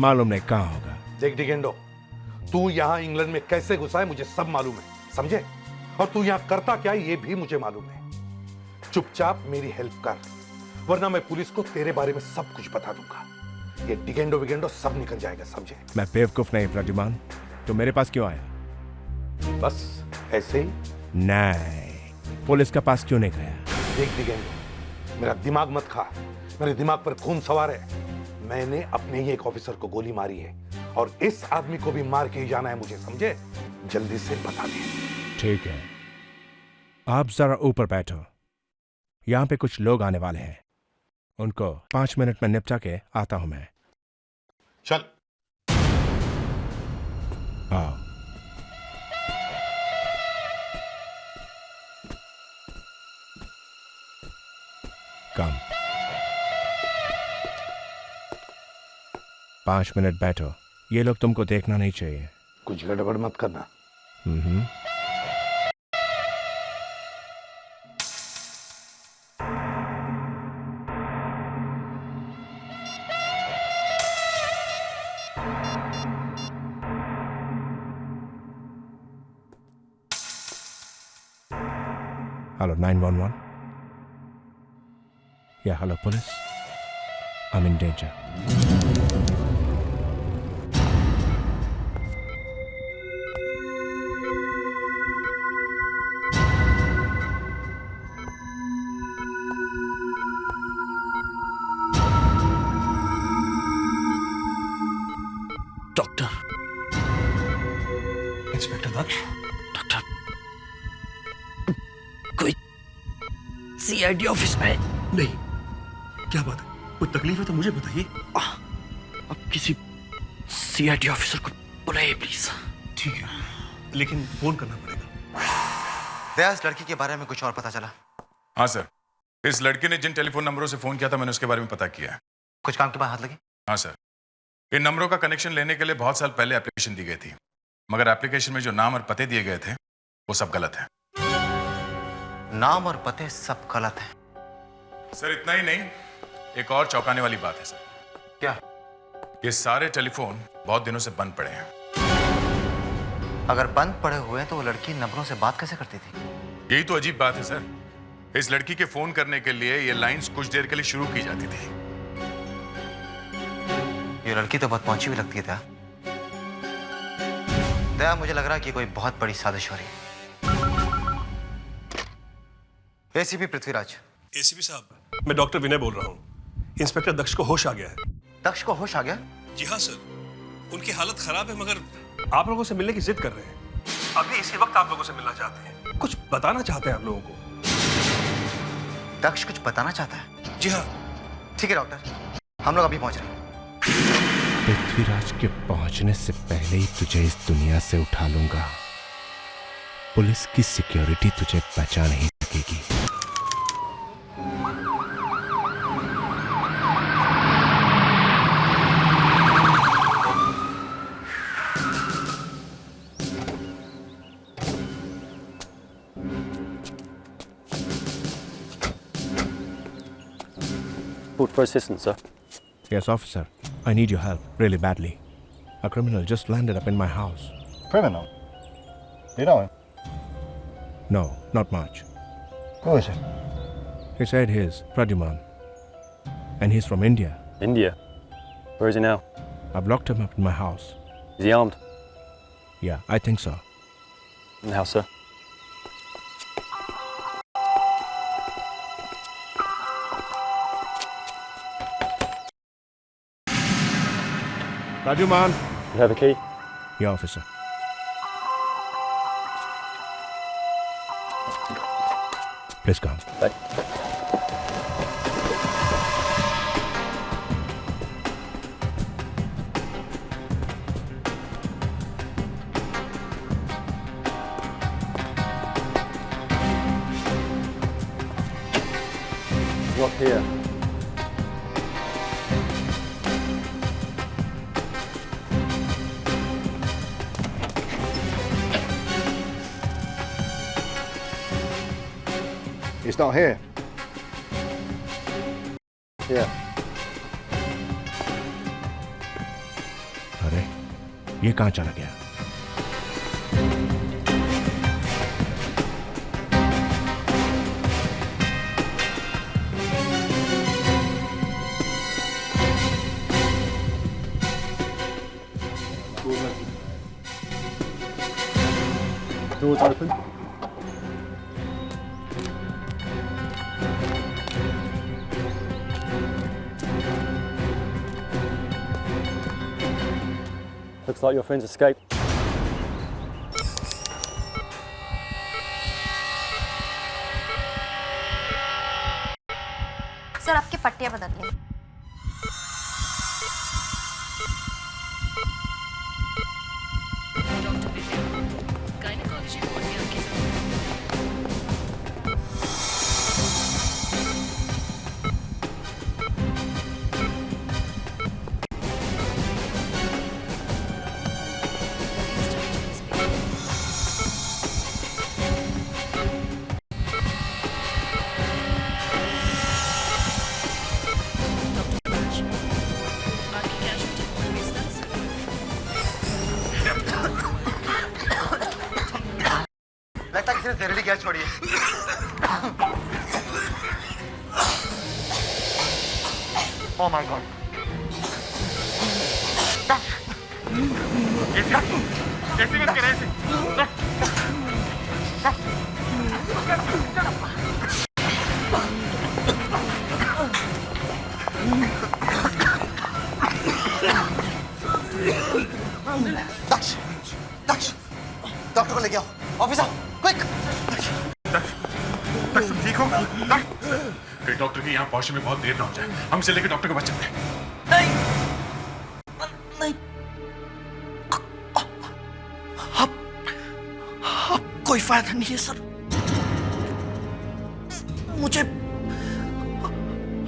मालूम नहीं कहाँ होगा। देख डिगेंडो, तू यहाँ इंग्लैंड में कैसे घुसा है मुझे सब मालूम है, समझे? और तू यहाँ करता क्या है ये भी मुझे मालूम है। चुपचाप मेरी हेल्प कर, वरना मैं पुलिस को तेरे बारे में सब कुछ बता दूंगा। ये डिगेंडो विगेंडो सब निकल जाएगा, समझे? मैं बेवकूफ नहीं प्रद्युमन, तो मेरे पास क्यों आया? बस ऐसे ही? नहीं, पुलिस के पास क्यों नहीं गया? देख डिगेंडो, मेरा दिमाग मत खा, मेरे दिमाग पर खून सवार है। मैंने अपने ही एक ऑफिसर को गोली मारी है और इस आदमी को भी मार के ही जाना है मुझे, समझे? जल्दी से बता दे। ठीक है, आप जरा ऊपर बैठो, यहां पे कुछ लोग आने वाले हैं, उनको 5 मिनट में निपटा के आता हूं मैं। चल। आओ। कम। 5 मिनट बैठो, ये लोग तुमको देखना नहीं चाहिए। कुछ गड़बड़ मत करना। Hello, 911. Yeah, hello, police. I'm in danger. Doctor. Inspector Daksh. Doctor, कोई सीआईडी ऑफिस में? नहीं। क्या बात है? कोई तकलीफ है तो मुझे बताइए। अब किसी सीआईडी ऑफिसर को बुलाइए प्लीज। ठीक है, लेकिन फोन करना पड़ेगा। दया, इस लड़की के बारे में कुछ और पता चला? हाँ सर, इस लड़की ने जिन टेलीफोन नंबरों से फोन किया था मैंने उसके बारे में पता किया है। कुछ काम के बाद हाथ लगी? हाँ सर, इन नंबरों का कनेक्शन लेने के लिए बहुत साल पहले एप्लीकेशन दी गई थी, मगर एप्लीकेशन में जो नाम और पते दिए गए थे वो सब गलत है। नाम और पते सब गलत हैं। सर इतना ही नहीं, एक और चौंकाने वाली बात है सर। क्या? ये सारे टेलीफोन बहुत दिनों से बंद पड़े हैं। अगर बंद पड़े हुए हैं तो वो लड़की नंबरों से बात कैसे करती थी? यही तो अजीब बात है सर। इस लड़की के फोन करने के लिए ये लाइंस कुछ देर के लिए शुरू की जाती थी। ये लड़की तो बहुत पहुंची हुई लगती है दया। दया, मुझे लग रहा है कि कोई बहुत बड़ी साजिश हो रही है। एसीपी पृथ्वीराज। एसीपी साहब, मैं डॉक्टर विनय बोल रहा हूँ। इंस्पेक्टर दक्ष को होश आ गया है। दक्ष को होश आ गया? जी हाँ सर, उनकी हालत खराब है, मगर आप लोगों से मिलने की जिद कर रहे हैं। अभी इसी वक्त आप लोगों से मिलना चाहते हैं, कुछ बताना चाहते हैं आप लोगों को। दक्ष कुछ बताना चाहता है। जी हाँ। ठीक है डॉक्टर, हम लोग अभी पहुंच रहे हैं। पृथ्वीराज के पहुंचने से पहले ही तुझे इस दुनिया से उठा लूंगा। पुलिस की सिक्योरिटी तुझे बचा नहीं सकेगी। Called for assistance, sir. Yes, officer. I need your help really badly. A criminal just landed up in my house. Criminal? You know him? No, not much. Who is it? He said he's Pradyuman. And he's from India. India? Where is he now? I've locked him up in my house. Is he armed? Yeah, I think so. In the house, sir. Pradyuman. You have a key? Yeah, officer. Please come. Thank Not here. He's not here. Yeah. अरे, ये कहाँ चला गया? Doors open. Looks like your friends escaped. Sir आपकी पट्टियां बदल ली। लगता है किसी ने जहरीली गैस छोड़ी है। Oh my God! ऐसी मत करे ऐसे। दक्ष, दक्ष, डॉक्टर को लेके आओ। Officer, quick! दक्ष, तुम ठीक हो? दक्ष, कहीं डॉक्टर के यहाँ पहुंचने में बहुत देर ना हो जाए। हम इसे लेकर डॉक्टर को बच सकते हैं। नहीं, नहीं, अब कोई फायदा नहीं है सर। मुझे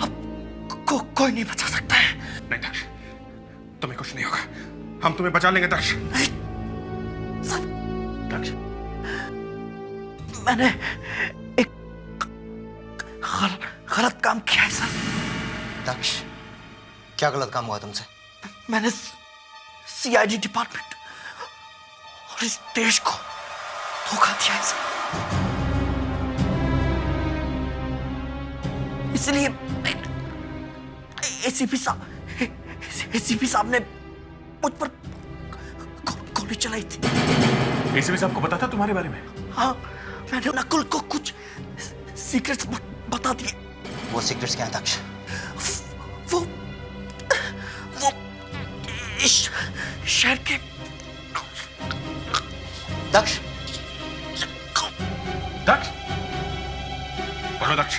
अब कोई नहीं बचा सकता है। नहीं दक्ष, तुम्हें कुछ नहीं होगा। हम तुम्हें बचा लेंगे दक्ष। सर, दक्ष, मैंने एक गलत काम किया है सर। दक्ष, क्या गलत काम हुआ तुमसे? मैंने सीआईडी डिपार्टमेंट और इस देश को धोखा दिया है सर। इसलिए एसीपी साहब ने मुझ पर गोली चलाई थी। एसीपी साहब को पता था तुम्हारे बारे में? हाँ, मैंने नकुल को कुछ सीक्रेट्स बता दिए। वो सीक्रेट्स क्या है दक्ष? वो इस शहर के दक्ष, दक्ष, बोलो दक्ष।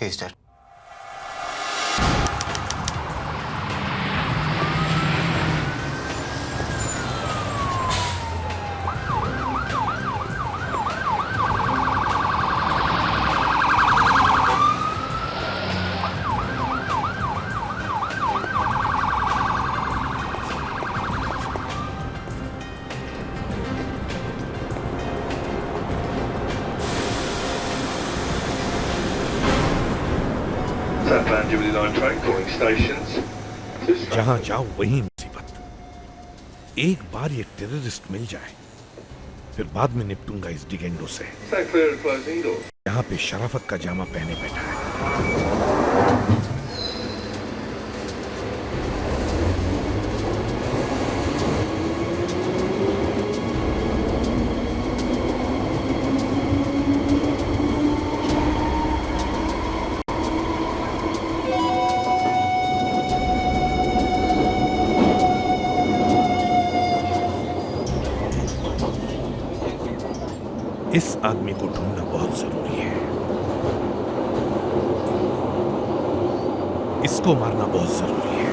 He's dead. जहां जाओ वहीं मुसीबत। एक बार ये टेररिस्ट मिल जाए फिर बाद में निपटूंगा इस डिगेंडो से। यहाँ पे शराफत का जामा पहने बैठा है। इस आदमी को ढूंढना बहुत जरूरी है। इसको मारना बहुत जरूरी है,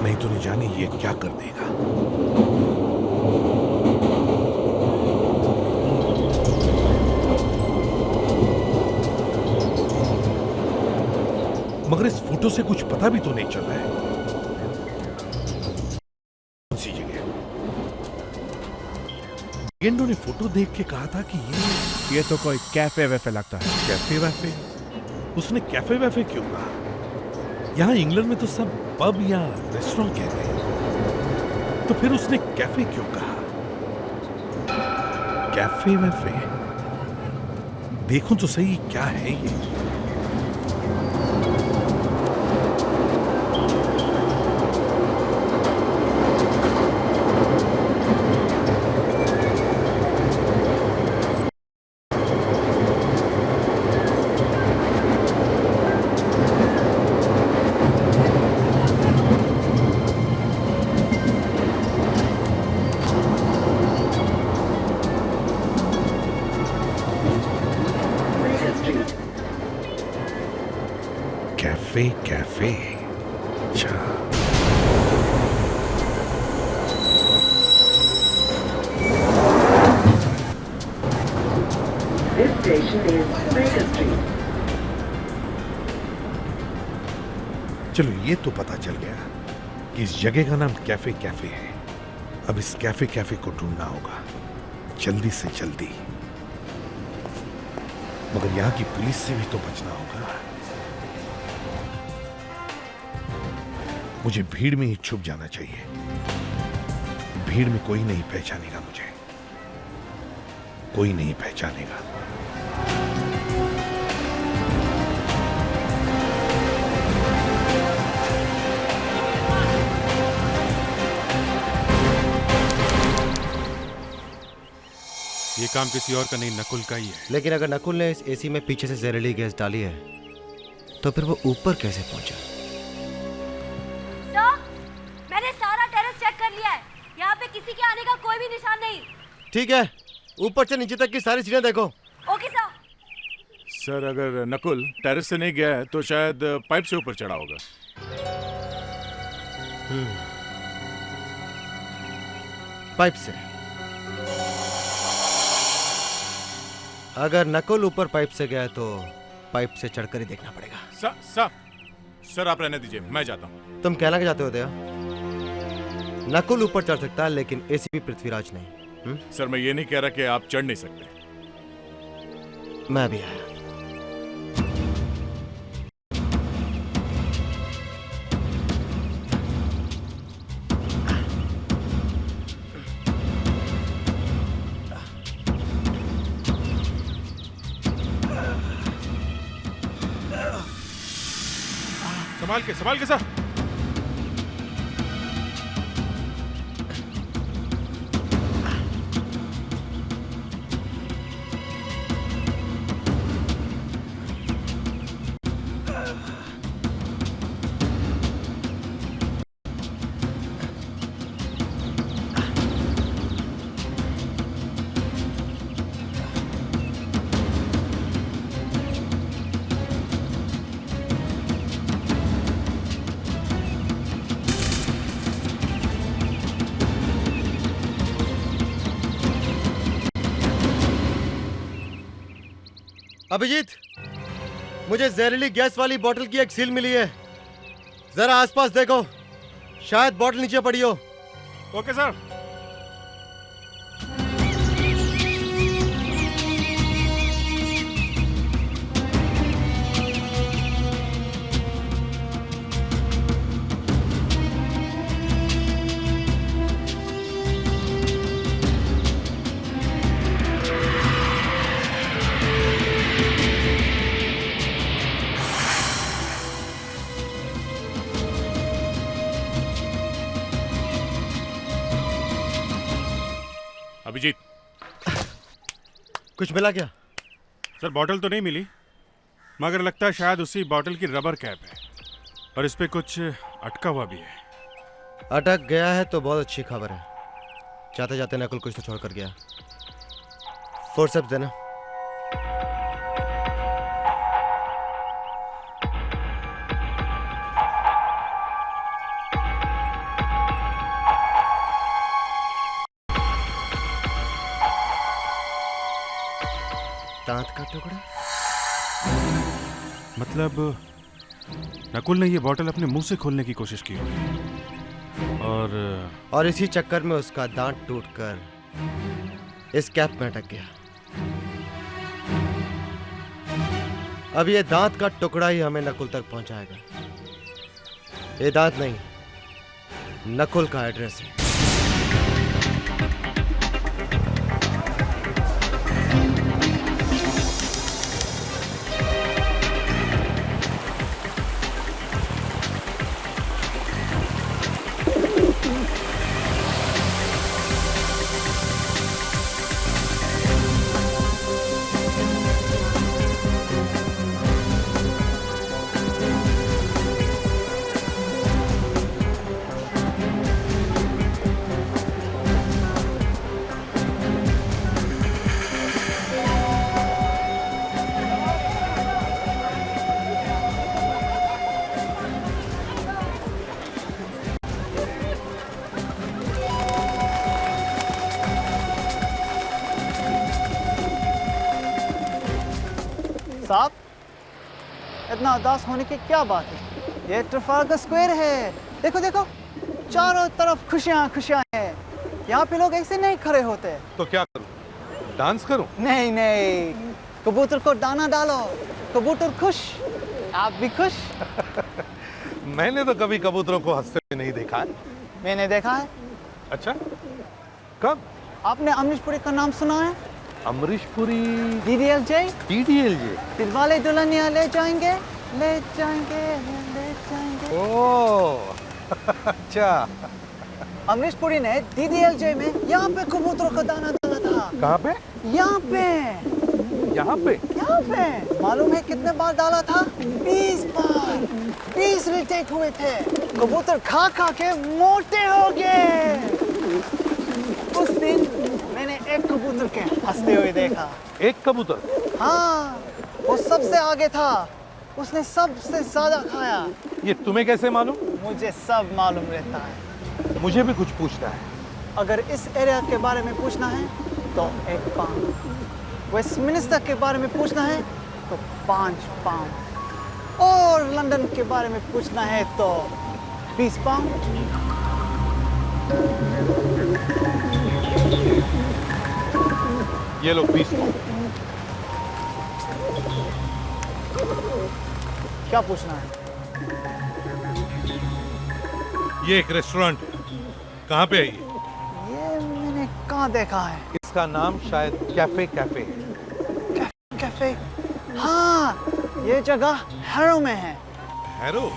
नहीं तो नहीं जाने ये क्या कर देगा। मगर इस फोटो से कुछ पता भी तो नहीं चल रहा है। कौन सी जगह? गेंडो ने फोटो देख के कहा था कि ये तो कोई कैफे वैफे लगता है। कैफे वैफे? उसने कैफे वैफे क्यों कहा? यहाँ इंग्लैंड में तो सब पब या रेस्टोरेंट कहते हैं, तो फिर उसने कैफे क्यों कहा? कैफे वैफे? देखूं तो सही क्या है ये। कैफे अच्छा। चलो ये तो पता चल गया कि इस जगह का नाम कैफे कैफे है। अब इस कैफे कैफे को ढूंढना होगा जल्दी से जल्दी, मगर यहाँ की पुलिस से भी तो बचना होगा। मुझे भीड़ में ही छुप जाना चाहिए। भीड़ में कोई नहीं पहचानेगा मुझे, कोई नहीं पहचानेगा। ये काम किसी और का नहीं, नकुल का ही है। लेकिन अगर नकुल ने इस एसी में पीछे से जहरीली गैस डाली है तो फिर वो ऊपर कैसे पहुंचा? सर, मैंने सारा टेरेस चेक कर लिया है। यहाँ पे किसी के आने का कोई भी निशान नहीं। ठीक है, ऊपर से नीचे तक की सारी चीजें देखो। Okay sir. सर, अगर नकुल टेरेस से नहीं गया है तो शायद पाइप से ऊपर चढ़ा होगा। पाइप से? अगर नकुल ऊपर पाइप से गया तो पाइप से चढ़कर ही देखना पड़ेगा। सर आप रहने दीजिए, मैं जाता हूँ। तुम कहना क्या चाहते हो दया? नकुल ऊपर चढ़ सकता है लेकिन एसीपी पृथ्वीराज नहीं। सर मैं ये नहीं कह रहा कि आप चढ़ नहीं सकते। मैं भी आया। संभाल के सर। अभिजीत, मुझे जहरीली गैस वाली बोतल की एक सील मिली है। जरा आसपास देखो, शायद बोतल नीचे पड़ी हो। Okay sir. अभिजीत, कुछ मिला क्या? सर बॉटल तो नहीं मिली, मगर लगता है शायद उसी बॉटल की रबर कैप है और इस पे कुछ अटका हुआ भी है। अटक गया है तो बहुत अच्छी खबर है। जाते जाते नकुल कुछ तो छोड़ कर गया। फोर्सेप्स देना। दांत का टुकड़ा? मतलब नकुल ने ये बॉटल अपने मुंह से खोलने की कोशिश की होगी और इसी चक्कर में उसका दांत टूटकर इस कैप में अटक गया। अब ये दांत का टुकड़ा ही हमें नकुल तक पहुंचाएगा। ये दांत नहीं, नकुल का एड्रेस है। साहब, इतना उदास होने की क्या बात है? ये ट्रफाल्गर स्क्वायर है। देखो देखो, चारों तरफ खुशियां खुशियां हैं। यहाँ पे लोग ऐसे नहीं खड़े होते। तो क्या करूं? डांस करूं? नहीं नहीं, कबूतर को दाना डालो, कबूतर खुश, आप भी खुश। मैंने तो कभी कबूतरों को हंसते हुए नहीं देखा है। मैंने देखा है। अच्छा, कब? आपने अमरीश पुरी का नाम सुना है? अमरीश पुरी? DDLJ? DDLJ? दिलवाले दुल्हनिया ले जाएंगे, ले जाएंगे, ले जाएंगे। ओह, अच्छा। अमरीश पुरी ने DDLJ में यहाँ पे कबूतरों का दाना डाला था। कहाँ पे? यहाँ पे। यहाँ पे? यहाँ पे। मालूम है कितने बार डाला था? 20 बार। 20 रिटेक हुए थे। कबूतर खा खा के मोटे हो गए। उस दिन मैंने एक कबूतर के हंसते हुए देखा। एक कबूतर? हाँ, वो सबसे आगे था। उसने सबसे ज्यादा खाया। ये तुम्हें कैसे मालूम? मुझे सब मालूम रहता है। मुझे भी कुछ पूछना है। अगर इस एरिया के बारे में पूछना है तो 1 पाउंड, वेस्टमिनिस्टर के बारे में पूछना है तो 5 पाउंड, और लंदन के बारे में पूछना है तो 20 पाउंड। ये लो 20 पाउंड। क्या पूछना है? ये एक रेस्टोरेंट है, कहाँ पे है ये? ये मैंने कहाँ देखा है? इसका नाम शायद कैफे कैफे है। कैफे? हाँ, ये जगह हैरो में है। हैरो?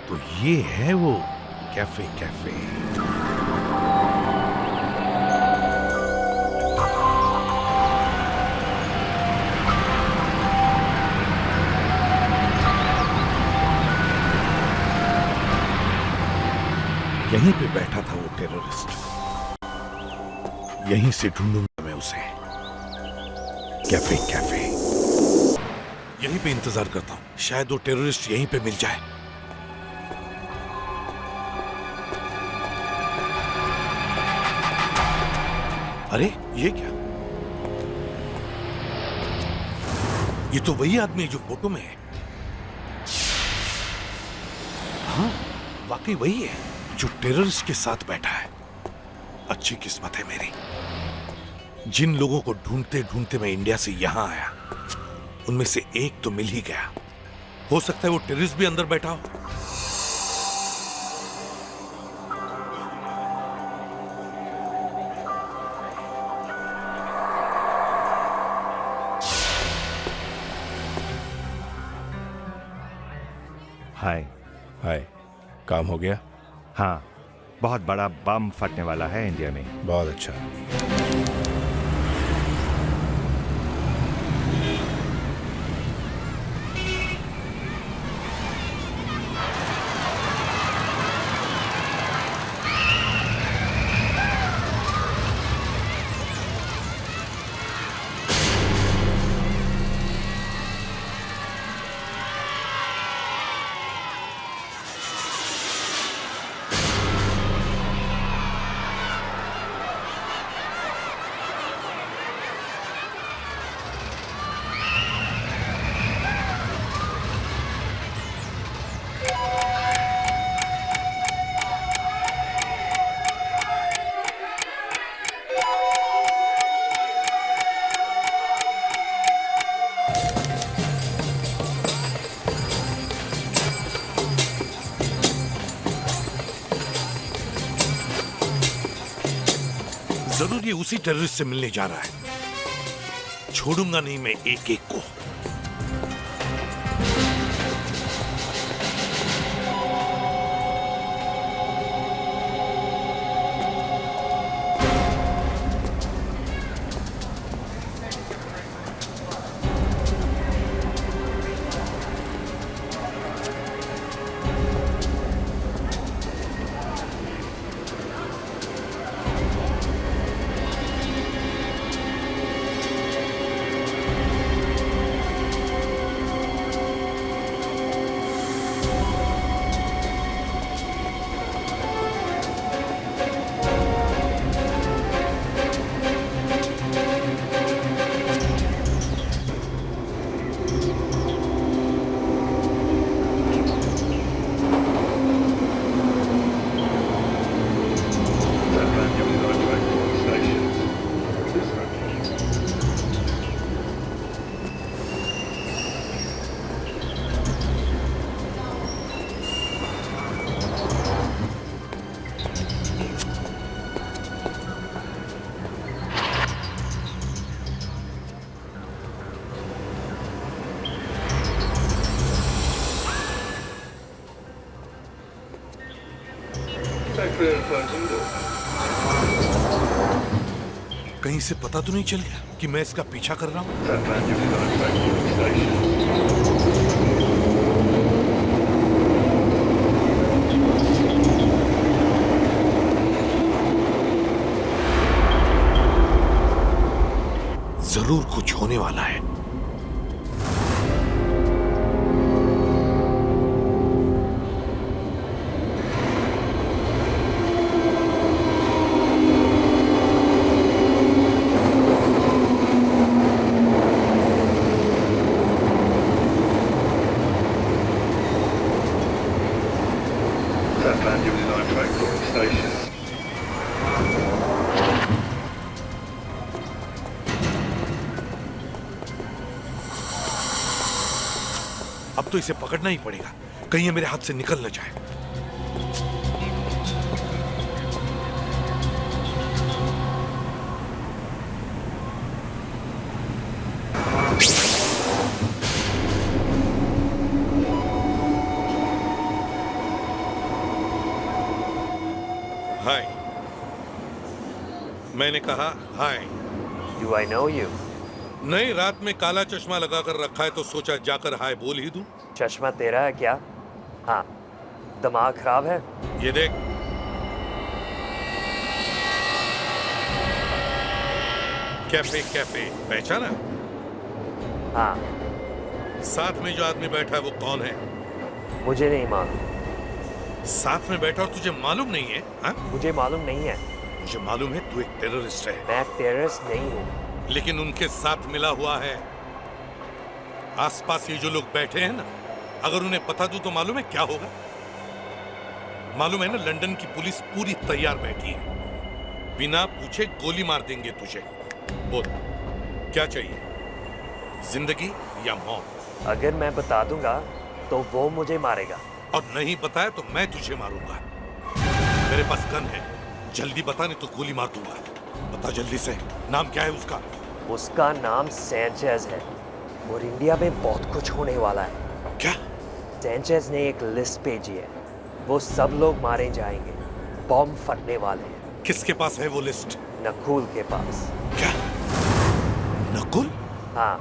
तो ये है वो कैफे कैफे। यहीं पे बैठा था वो टेररिस्ट। यहीं से ढूंढूंगा मैं उसे। कैफे कैफे, यहीं पे इंतजार करता हूँ, शायद वो टेररिस्ट यहीं पे मिल जाए। अरे ये क्या? ये तो वही आदमी है जो फोटो में है। हाँ, वाकई वही है जो टेररिस्ट के साथ बैठा है। अच्छी किस्मत है मेरी। जिन लोगों को ढूंढते ढूंढते मैं इंडिया से यहां आया, उनमें से एक तो मिल ही गया। हो सकता है वो टेररिस्ट भी अंदर बैठा हो। हाय हाय, काम हो गया? हाँ, बहुत बड़ा बम फटने वाला है इंडिया में। बहुत अच्छा। जरूर ये उसी टेररिस्ट से मिलने जा रहा है। छोड़ूंगा नहीं मैं एक एक को। कहीं से पता तो नहीं चल गया कि मैं इसका पीछा कर रहा हूं? जरूर कुछ होने वाला है। अब तो इसे पकड़ना ही पड़ेगा, कहीं ये मेरे हाथ से निकल न जाए। हाय, मैंने कहा हाय। Do I know you? नहीं, रात में काला चश्मा लगाकर रखा है तो सोचा जाकर हाय बोल ही दूं। चश्मा तेरा है क्या? हाँ, दिमाग खराब है? ये देख, कैफे कैफे पहचाना? हाँ। साथ में जो आदमी बैठा है वो कौन है? मुझे नहीं मालूम। साथ में बैठा और तुझे मालूम नहीं है? हाँ? मुझे मालूम नहीं है। मुझे मालूम है तू एक टेररिस्ट है। मैं टेररिस्ट नहीं हूँ। लेकिन उनके साथ मिला हुआ है। आसपास ये जो लोग बैठे हैं ना, अगर उन्हें पता दूं तो मालूम है क्या होगा? मालूम है ना, लंदन की पुलिस पूरी तैयार बैठी है। बिना पूछे गोली मार देंगे तुझे। बोल क्या चाहिए, जिंदगी या मौत? अगर मैं बता दूंगा तो वो मुझे मारेगा। और नहीं बताया तो मैं तुझे मारूंगा। मेरे पास गन है, जल्दी बता नहीं तो गोली मार दूंगा। बता जल्दी से, नाम क्या है उसका? उसका नाम सैंचेज है और इंडिया में बहुत कुछ होने वाला है। क्या? सैंचेज ने एक लिस्ट भेजी है, वो सब लोग मारे जाएंगे, बॉम्ब फटने वाले हैं। किसके पास है वो लिस्ट? नकुल के पास। क्या? नकुल? हाँ।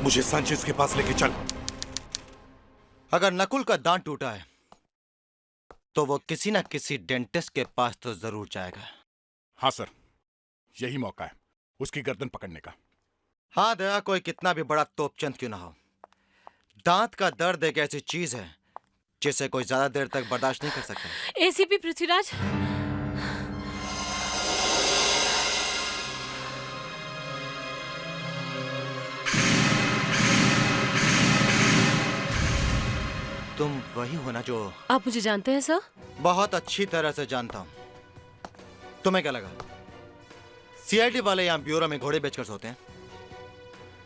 मुझे सांचेज के पास लेके चल। अगर नकुल का दांत टूटा है तो वो किसी ना किसी डेंटिस्ट के पास तो जरूर जाएगा। हाँ सर, यही मौका है उसकी गर्दन पकड़ने का। हाँ दया, कोई कितना भी बड़ा तोपचंद क्यों ना हो, दांत का दर्द एक ऐसी चीज है जिसे कोई ज्यादा देर तक बर्दाश्त नहीं कर सकता। एसीपी पृथ्वीराज, तुम वही हो ना जो? आप मुझे जानते हैं सर? बहुत अच्छी तरह से जानता हूं। तुम्हें क्या लगा सीआईडी वाले यहां ब्यूरो में घोड़े बेचकर सोते हैं?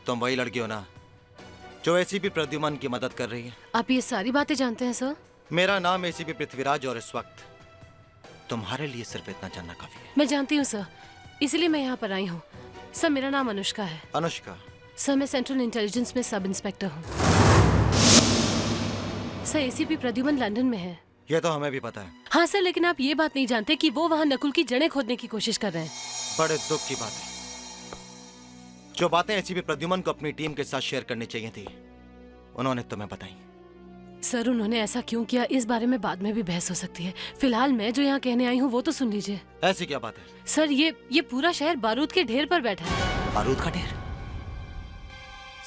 तुम वही लड़की हो ना जो एसीपी प्रद्युमन की मदद कर रही है? आप ये सारी बातें जानते हैं सर? मेरा नाम एसीपी पृथ्वीराज और इस वक्त तुम्हारे लिए सिर्फ इतना जानना काफी है। मैं जानती हूँ सर, इसलिए मैं यहाँ पर आई हूँ। सर मेरा नाम अनुष्का है। अनुष्का? सर मैं सेंट्रल इंटेलिजेंस में सब इंस्पेक्टर हूँ। सर एसीपी प्रद्युमन लंदन में है। ये तो हमें भी पता है। हाँ सर, लेकिन आप ये बात नहीं जानते कि वो वहाँ नकुल की जड़ें खोदने की कोशिश कर रहे हैं। बड़े दुख की बात है। जो बातें एसीपी प्रद्युमन को अपनी टीम के साथ शेयर करनी चाहिए थी उन्होंने तुम्हें बताई। सर उन्होंने ऐसा क्यों किया इस बारे में बाद में भी बहस हो सकती है। फिलहाल मैं जो यहाँ कहने आई हूँ वो तो सुन लीजिए। ऐसी क्या बात है? सर ये पूरा शहर बारूद के ढेर पर बैठा है। बारूद का ढेर?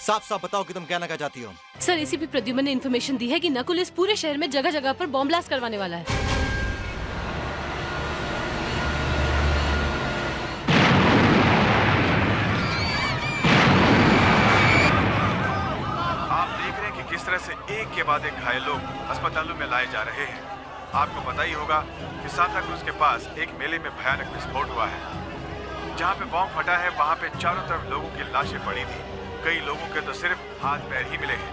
साफ साफ बताओ कि तुम कहना क्या चाहती हो? सर एसीपी प्रद्युमन ने इन्फॉर्मेशन दी है कि नकुल इस पूरे शहर में जगह जगह पर बॉम्ब ब्लास्ट करवाने वाला है। आप देख रहे हैं कि किस तरह से एक के बाद एक घायल लोग अस्पतालों में लाए जा रहे हैं। आपको पता ही होगा कि सांता क्रूज के पास एक मेले में भयानक विस्फोट हुआ है। जहाँ पे बॉम्ब फटा है वहाँ पे चारों तरफ लोगों की लाशें पड़ी थी। कई लोगों के तो सिर्फ हाथ पैर ही मिले हैं।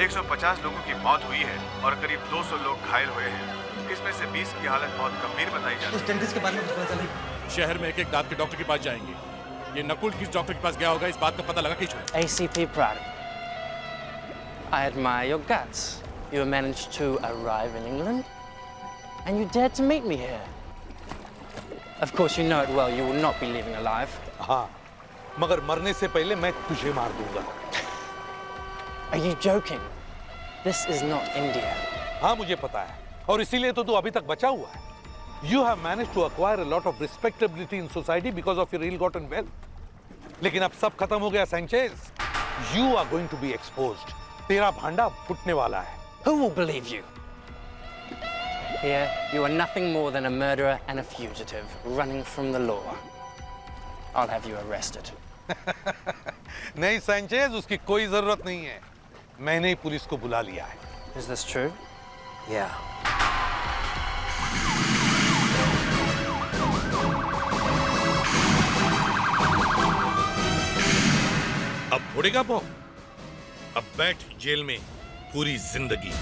150 लोगों की मौत हुई है और करीब 200 लोग घायल हुए हैं। इसमें से 20 की हालत बहुत गंभीर बताई जाती है। उस डेंटिस्ट के बारे में कुछ पता चला? शहर में एक एक दांत के डॉक्टर के पास जाएंगे। ये नकुल किस डॉक्टर के पास गया होगा इस बात का पता लगा के छोड़। ACP Pradip, I admire your guts. You managed to arrive in England and you dared to meet me here. Of course you know it well, you will not be leaving alive. हाँ, मगर मरने से पहले मैं तुझे मार दूंगा। Are you joking? This is not India. हाँ मुझे पता है और इसीलिए तो तू अभी तक बचा हुआ है। You have managed to acquire a lot of respectability in society because of your ill-gotten wealth. लेकिन अब सब खत्म हो गया Sanchez. You are going to be exposed. तेरा भांडा फूटने वाला है। Who will believe you? Here, you are nothing more than a murderer and a fugitive running from the law. I'll have you arrested. नहीं सैंचेज, उसकी कोई जरूरत नहीं है। मैंने ही पुलिस को बुला लिया है। Is this true? Yeah. अब फोड़ेगा बॉम्ब? अब बैठ जेल में पूरी जिंदगी।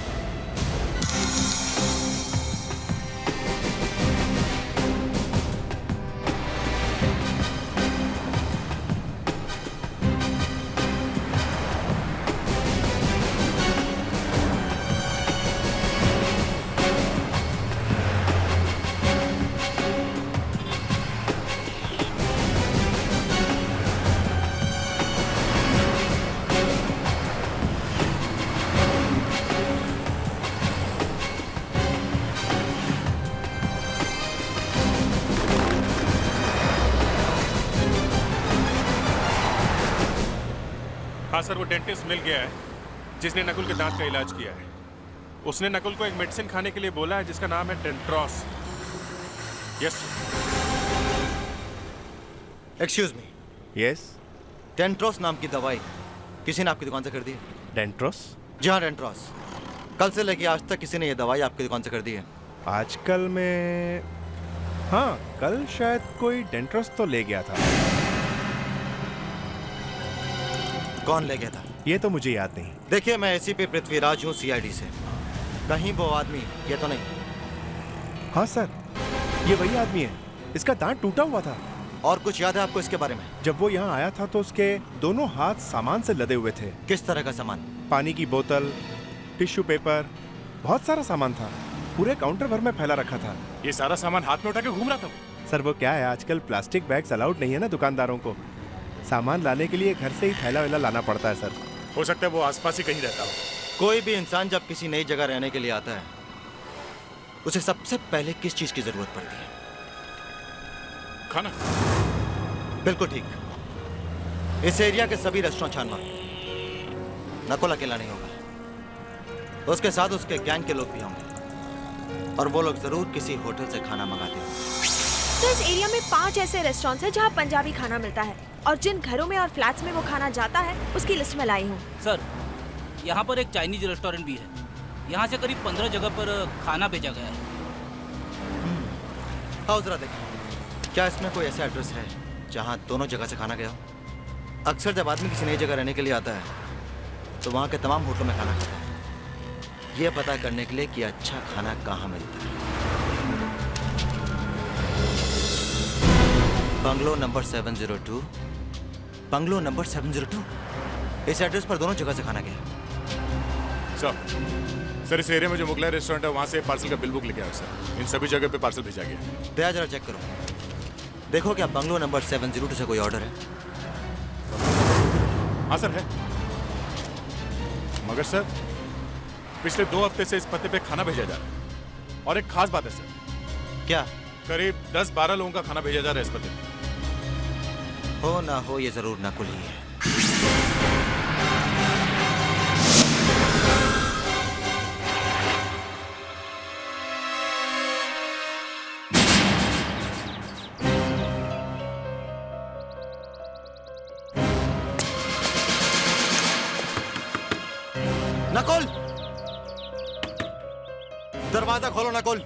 हाँ सर, वो डेंटिस्ट मिल गया है जिसने नकुल के दांत का इलाज किया है। उसने नकुल को एक मेडिसिन खाने के लिए बोला है जिसका नाम है डेंट्रोस। Yes excuse me. यस। डेंट्रोस नाम की दवाई किसी ने आपकी दुकान से खरीदी है? डेंट्रोस? जी हाँ, डेंट्रोस। कल से लेके आज तक किसी ने ये दवाई आपकी दुकान से खरीदी है? आजकल में हाँ, कल शायद कोई डेंट्रोस तो ले गया था। कौन ले गया था? ये तो मुझे याद नहीं। देखिए, मैं एसीपी पृथ्वीराज हूँ सीआईडी से। कहीं वो आदमी ये तो नहीं? हाँ सर, ये वही आदमी है। इसका दांत टूटा हुआ था। और कुछ याद है आपको इसके बारे में? जब वो यहाँ आया था तो उसके दोनों हाथ सामान से लदे हुए थे। किस तरह का सामान? पानी की बोतल, टिश्यू पेपर, बहुत सारा सामान था। पूरे काउंटर भर में फैला रखा था। ये सारा सामान हाथ में उठा के घूम रहा था। सर वो क्या है, आजकल प्लास्टिक बैग्स अलाउड नहीं है ना दुकानदारों को। सामान लाने के लिए घर से ही थैला वैला लाना पड़ता है सर। हो सकता है वो आसपास ही कहीं रहता हो। कोई भी इंसान जब किसी नई जगह रहने के लिए आता है, उसे सबसे पहले किस चीज की जरूरत पड़ती है? खाना। बिल्कुल ठीक। इस एरिया के सभी रेस्टोरेंट छान मारो। नकुल अकेला नहीं होगा, उसके साथ उसके गैंग के लोग भी होंगे और वो लोग जरूर किसी होटल से खाना मंगाते हैं। तो इस एरिया में 5 ऐसे रेस्टोरेंट्स हैं जहाँ पंजाबी खाना मिलता है और जिन घरों में और फ्लैट्स में वो खाना जाता है उसकी लिस्ट में लाई हूँ। सर, यहाँ पर एक चाइनीज रेस्टोरेंट भी है। यहाँ से करीब 15 जगह पर खाना भेजा गया है। आओ जरा देखो, क्या इसमें कोई ऐसा एड्रेस है जहाँ दोनों जगह से खाना गया हो? अक्सर जब आदमी किसी नई जगह रहने के लिए आता है तो वहाँ के तमाम होटलों में खाना खाता है, ये पता करने के लिए कि अच्छा खाना कहाँ मिलता है। बंगलो नंबर 702, बंगलो नंबर 702, इस एड्रेस पर दोनों जगह से खाना गया। सर इस एरिया में जो मुगलाई रेस्टोरेंट है वहाँ से पार्सल का बिल बुक लेके आओ सर। इन सभी जगह पे पार्सल भेजा गया। दया जरा चेक करो, देखो क्या बंगलो नंबर 702 से कोई ऑर्डर है? हाँ सर है, मगर सर पिछले 2 हफ्ते से इस पते पे खाना भेजा जा रहा है। और एक खास बात है सर। क्या? करीब 10-12 लोगों का खाना भेजा जा रहा है इस पते पे। हो ना हो ये जरूर नकुल ही है। नकुल, दरवाजा खोलो नकुल।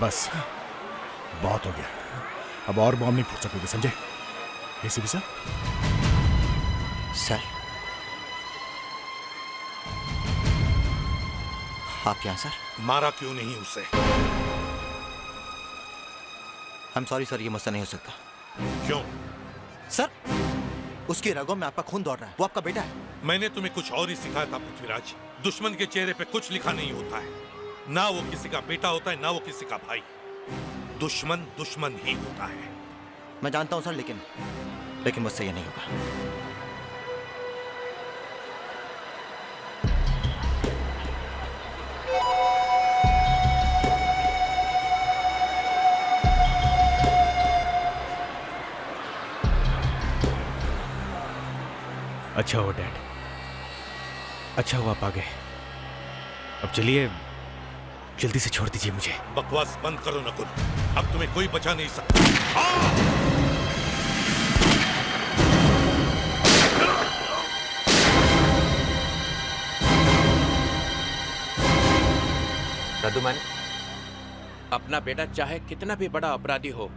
बस बहुत हो गया, अब और बॉम्ब नहीं फूट सकोगे, समझे? ACP sir. सर आप क्या सर? मारा क्यों नहीं उसे? I'm sorry सर, ये मुझसे नहीं हो सकता। क्यों? सर उसकी रगों में आपका खून दौड़ रहा है, वो आपका बेटा है। मैंने तुम्हें कुछ और ही सिखाया था पृथ्वीराज। दुश्मन के चेहरे पे कुछ लिखा नहीं होता है, ना वो किसी का बेटा होता है ना वो किसी का भाई। दुश्मन दुश्मन ही होता है। मैं जानता हूं सर, लेकिन मुझसे ये नहीं होगा। अच्छा हुआ डैड, अच्छा हुआ आप आ गए। अब चलिए, जल्दी से छोड़ दीजिए मुझे। बकवास बंद करो नकुल, अब तुम्हें कोई बचा नहीं सकता। रदुमन, अपना बेटा चाहे कितना भी बड़ा अपराधी हो,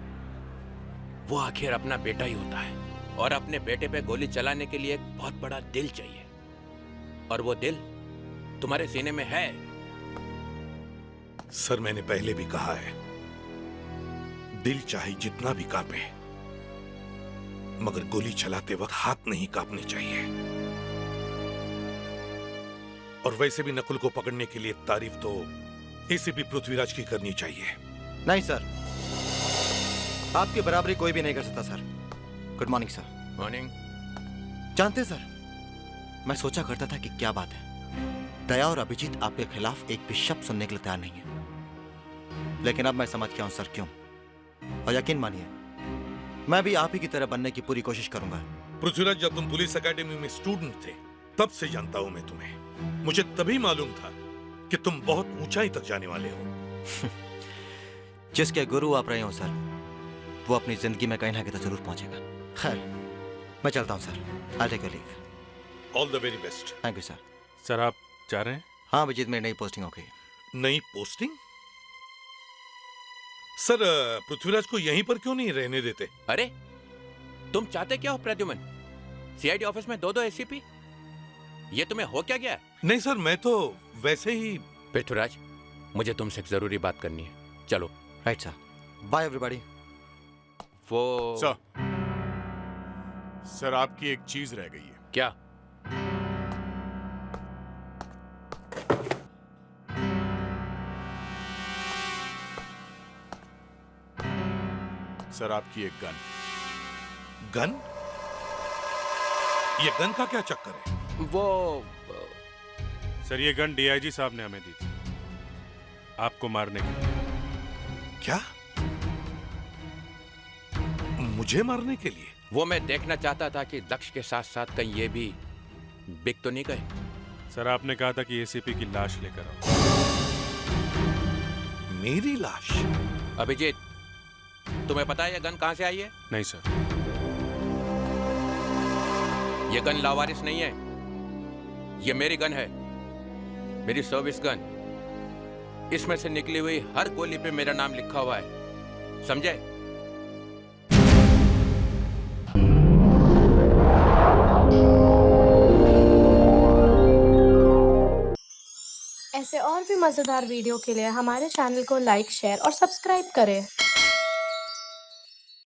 वो आखिर अपना बेटा ही होता है। और अपने बेटे पे गोली चलाने के लिए एक बहुत बड़ा दिल चाहिए, और वो दिल तुम्हारे सीने में है। सर, मैंने पहले भी कहा है, दिल चाहे जितना भी कांपे, मगर गोली चलाते वक्त हाथ नहीं कांपने चाहिए। और वैसे भी नकुल को पकड़ने के लिए तारीफ तो एसीपी पृथ्वीराज की करनी चाहिए। नहीं सर, आपकी बराबरी कोई भी नहीं कर सकता sir. Good morning sir. Morning. जानते सर, मैं सोचा करता था कि क्या बात है, दया और अभिजीत आपके खिलाफ एक भी शब्द सुनने के लिए तैयार नहीं है। लेकिन अब मैं समझ गया हूं सर क्यों। और यकीन मानिए, मैं भी आप ही की तरह बनने की पूरी कोशिश करूंगा। पृथ्वीराज, जब तुम पुलिस एकेडमी में स्टूडेंट थे, तब से जानता हूं मैं तुम्हें। मुझे तभी मालूम था कि तुम बहुत ऊंचाई तक जाने वाले हो। जिसके गुरु आप रहे हो सर, वो अपनी जिंदगी में कहीं ना कहीं तो जरूर पहुंचेगा। खैर, मैं चलता हूं sir. I'll take a leave. All the very best. Thank you sir. Sir, आप जा रहे हैं? हाँ अभिजीत, मेरी नई पोस्टिंग हो गई। नई पोस्टिंग? सर, पृथ्वीराज को यहीं पर क्यों नहीं रहने देते? अरे, तुम चाहते क्या हो प्रद्युमन? सीआईडी ऑफिस में 2-2 एसीपी? ये तुम्हें हो क्या गया? नहीं सर, मैं तो वैसे ही। पृथ्वीराज, मुझे तुमसे एक जरूरी बात करनी है। चलो। Right sir. Bye everybody. वो सर, आपकी एक चीज रह गई है। क्या? सर, आपकी एक गन। गन? ये गन का क्या चक्कर है? वो सर, ये गन डीआईजी साहब ने हमें दी थी आपको मारने के लिए। क्या? मुझे मारने के लिए? वो मैं देखना चाहता था कि दक्ष के साथ साथ कहीं ये भी बिक तो नहीं गए। सर, आपने कहा था कि एसीपी की लाश लेकर आओ। मेरी लाश? अभिजीत, तुम्हें पता है ये गन कहां से आई है? नहीं सर। ये गन लावारिस नहीं है, ये मेरी गन है, मेरी सर्विस गन। इसमें से निकली हुई हर गोली पे मेरा नाम लिखा हुआ है, समझे? ऐसे और भी मजेदार वीडियो के लिए हमारे चैनल को लाइक, शेयर और सब्सक्राइब करें।